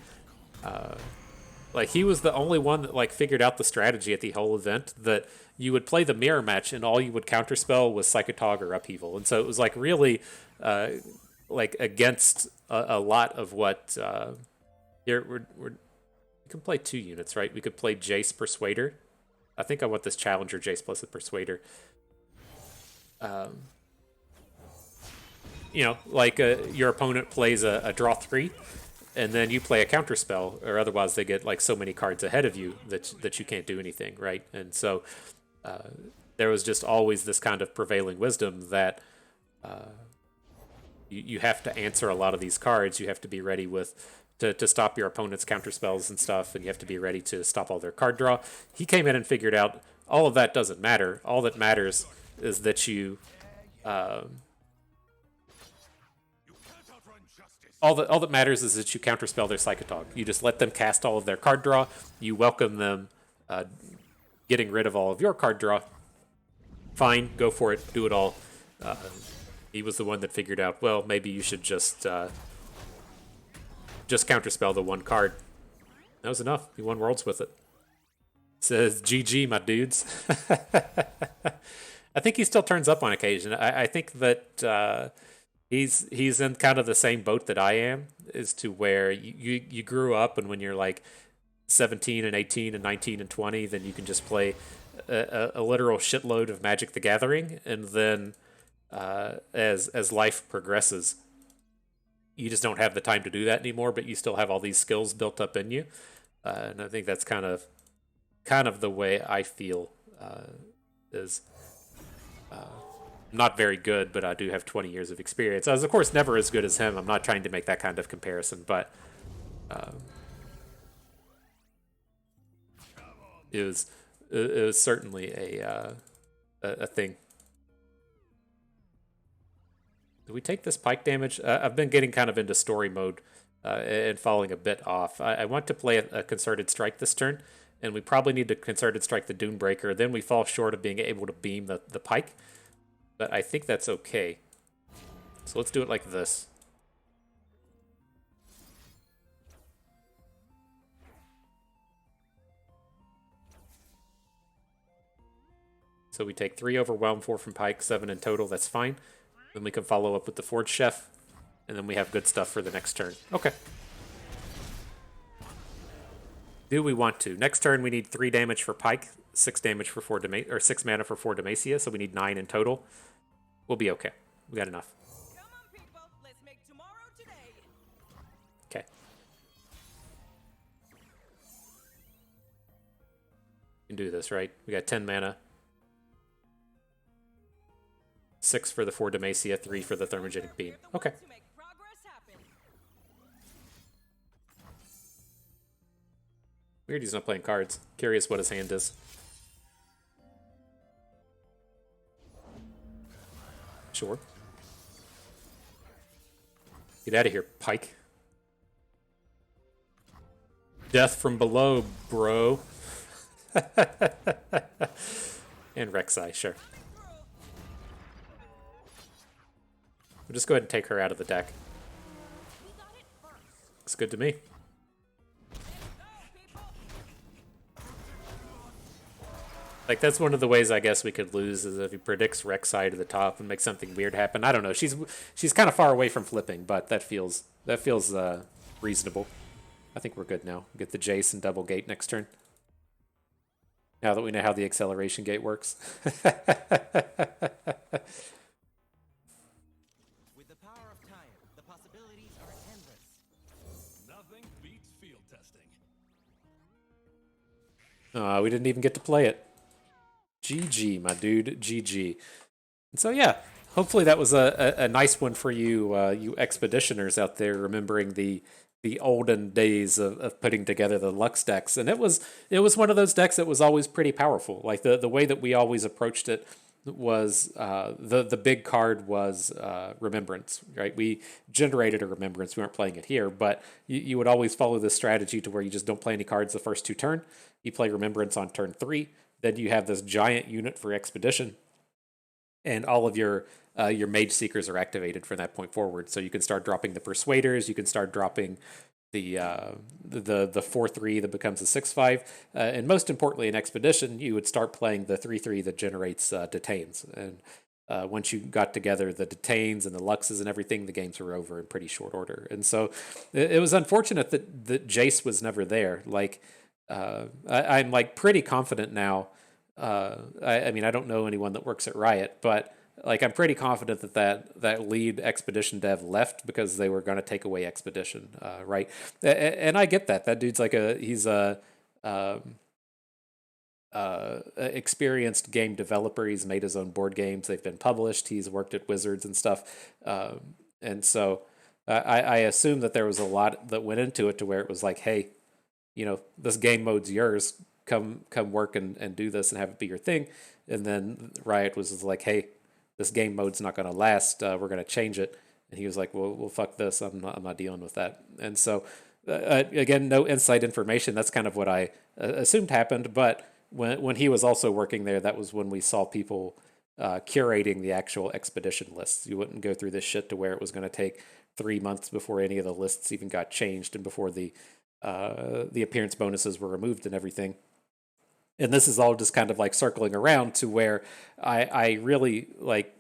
like he was the only one that like figured out the strategy at the whole event that you would play the mirror match and all you would counterspell was Psychotog or Upheaval. And so it was like really like against a lot of what here we can play 2 units, right? We could play Jayce Persuader. I think I want this Challenger Jayce plus a Persuader. You know, like your opponent plays a draw 3, and then you play a counter spell, or otherwise they get like so many cards ahead of you that you can't do anything, right? And so there was just always this kind of prevailing wisdom that you have to answer a lot of these cards. You have to be ready to stop your opponent's counter spells and stuff, and you have to be ready to stop all their card draw. He came in and figured out all of that doesn't matter. All that matters is that you all that matters is that you counterspell their Psychotog. You just let them cast all of their card draw. You welcome them getting rid of all of your card draw. Fine, go for it, do it all. He was the one that figured out, well, maybe you should just counterspell the one card. That was enough. He won Worlds with it. Says GG, my dudes. I think he still turns up on occasion. I think that he's in kind of the same boat that I am, as to where you grew up, and when you're like 17 and 18 and 19 and 20, then you can just play a literal shitload of Magic the Gathering, and then as life progresses, you just don't have the time to do that anymore, but you still have all these skills built up in you. And I think that's kind of the way I feel. Is not very good, but I do have 20 years of experience. I was, of course, never as good as him. I'm not trying to make that kind of comparison, but it was certainly a thing. Do we take this pike damage? I've been getting kind of into story mode and falling a bit off. I want to play a Concerted Strike this turn, and we probably need to Concerted Strike the Dunebreaker. Then we fall short of being able to beam the pike, but I think that's okay. So let's do it like this. So we take 3 Overwhelm, 4 from pike, 7 in total. That's fine. Then we can follow up with the Forge Chef, and then we have good stuff for the next turn. Okay. Do we want to? Next turn we need 3 damage for pike, 6 damage for 4 or 6 mana for 4 Demacia, so we need 9 in total. We'll be okay. We got enough. Come on, people. Let's make tomorrow today. Okay. We can do this, right? We got 10 mana. 6 for the 4 Demacia, 3 for the Thermogenic Beam. Okay. Weird he's not playing cards. Curious what his hand is. Sure. Get out of here, Pike. Death from below, bro. And Rek'Sai, sure. We'll just go ahead and take her out of the deck. Looks good to me. Like, that's one of the ways I guess we could lose, is if he predicts Rek'Sai to the top and makes something weird happen. I don't know. She's kind of far away from flipping, but that feels reasonable. I think we're good now. Get the Jayce and double gate next turn. Now that we know how the acceleration gate works. With the power of time, the possibilities are endless. Nothing beats field testing. We didn't even get to play it. GG, my dude. GG. And so, yeah, hopefully that was a nice one for you, you expeditioners out there, remembering the olden days of putting together the Lux decks. And it was one of those decks that was always pretty powerful. Like, the way that we always approached it was the big card was Remembrance, right? We generated a Remembrance. We weren't playing it here, but you would always follow this strategy to where you just don't play any cards the first 2 turn. You play Remembrance on turn 3. Then you have this giant unit for Expedition, and all of your Mage Seekers are activated from that point forward. So you can start dropping the Persuaders. You can start dropping the 4/3 that becomes a 6/5, and most importantly, in Expedition, you would start playing the 3/3 that generates Detains. And once you got together the Detains and the Luxes and everything, the games were over in pretty short order. And so it was unfortunate that Jayce was never there. Like I'm like pretty confident now. I mean, I don't know anyone that works at Riot, but like I'm pretty confident that lead Expedition dev left because they were going to take away Expedition, right? And I get that. That dude's like he's a experienced game developer. He's made his own board games. They've been published. He's worked at Wizards and stuff. And so I assume that there was a lot that went into it to where it was like, hey, this game mode's yours. Come work and do this and have it be your thing. And then Riot was like, hey, this game mode's not going to last. We're going to change it. And he was like, well, fuck this. I'm not dealing with that. And so, again, no inside information. That's kind of what I assumed happened. But when he was also working there, that was when we saw people curating the actual Expedition lists. You wouldn't go through this shit to where it was going to take 3 months before any of the lists even got changed and before the appearance bonuses were removed and everything. And this is all just kind of like circling around to where I really like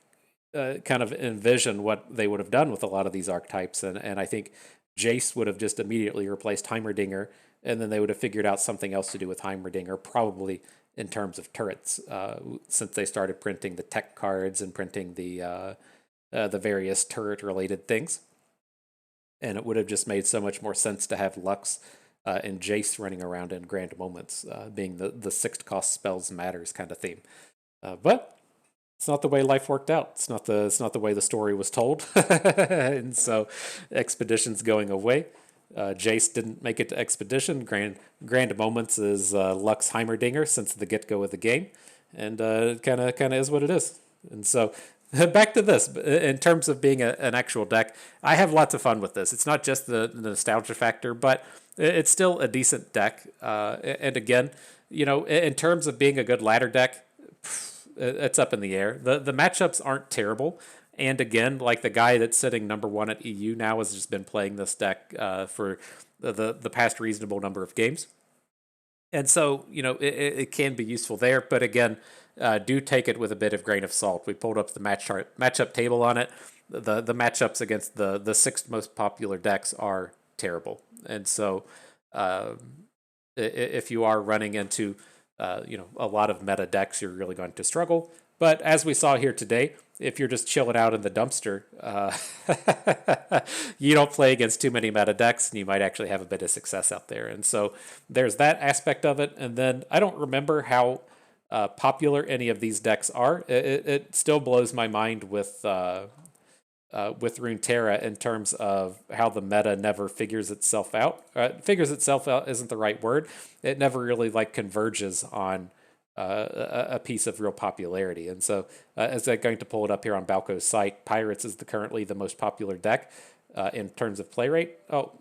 kind of envision what they would have done with a lot of these archetypes. And I think Jayce would have just immediately replaced Heimerdinger, and then they would have figured out something else to do with Heimerdinger, probably in terms of turrets, since they started printing the tech cards and printing the various turret-related things. And it would have just made so much more sense to have Lux and Jayce running around in Grand Moments, being the 6th cost spells matters kind of theme. But it's not the way life worked out. It's not the way the story was told. And so Expedition's going away. Jayce didn't make it to Expedition. Grand Moments is Lux Heimerdinger since the get-go of the game. And kind of is what it is. And so back to this. In terms of being an actual deck, I have lots of fun with this. It's not just the nostalgia factor, but it's still a decent deck. And again, in terms of being a good ladder deck, it's up in the air. The matchups aren't terrible. And again, like the guy that's sitting number 1 at EU now has just been playing this deck for the past reasonable number of games. And so, it can be useful there. But again, do take it with a bit of grain of salt. We pulled up the matchup table on it. The matchups against the 6th most popular decks are terrible. And so if you are running into a lot of meta decks, you're really going to struggle. But as we saw here today, if you're just chilling out in the dumpster, you don't play against too many meta decks, and you might actually have a bit of success out there. And so there's that aspect of it. And then I don't remember how popular any of these decks are. It still blows my mind with Runeterra in terms of how the meta never figures itself out. Figures itself out isn't the right word. It never really converges on a piece of real popularity. And so as I'm going to pull it up here on Balco's site, Pirates is currently the most popular deck in terms of play rate. Oh,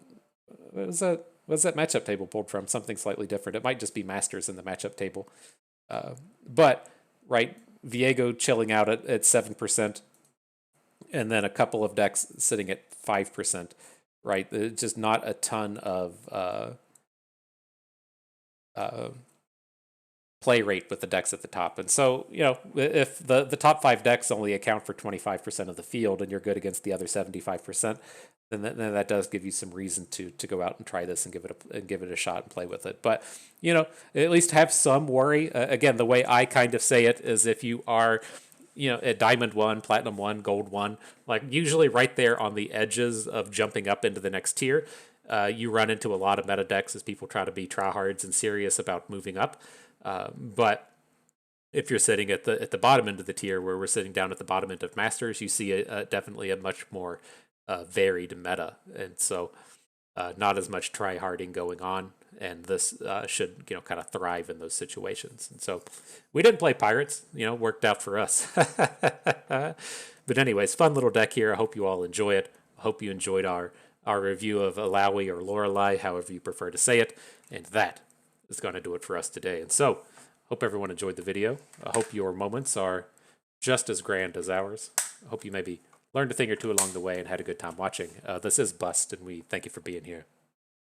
what's that matchup table pulled from? Something slightly different. It might just be Masters in the matchup table. But Viego chilling out at 7%. And then a couple of decks sitting at 5%, right? There's just not a ton of play rate with the decks at the top. And so, if the top 5 decks only account for 25% of the field and you're good against the other 75%, then that does give you some reason to go out and try this and give it a shot and play with it. But, at least have some worry. Again, the way I kind of say it is if you are at Diamond 1, Platinum 1, Gold 1, usually right there on the edges of jumping up into the next tier, you run into a lot of meta decks as people try to be tryhards and serious about moving up. But if you're sitting at the bottom end of the tier, where we're sitting down at the bottom end of Masters, you see definitely a much more varied meta. And so not as much try-harding going on, and this should, kind of thrive in those situations. And so we didn't play pirates, worked out for us. But anyways, fun little deck here. I hope you all enjoy it. I hope you enjoyed our review of Illaoi or Lorelei, however you prefer to say it. And that is going to do it for us today. And so, hope everyone enjoyed the video. I hope your moments are just as grand as ours. I hope you maybe learned a thing or two along the way and had a good time watching. This is Bust, and we thank you for being here.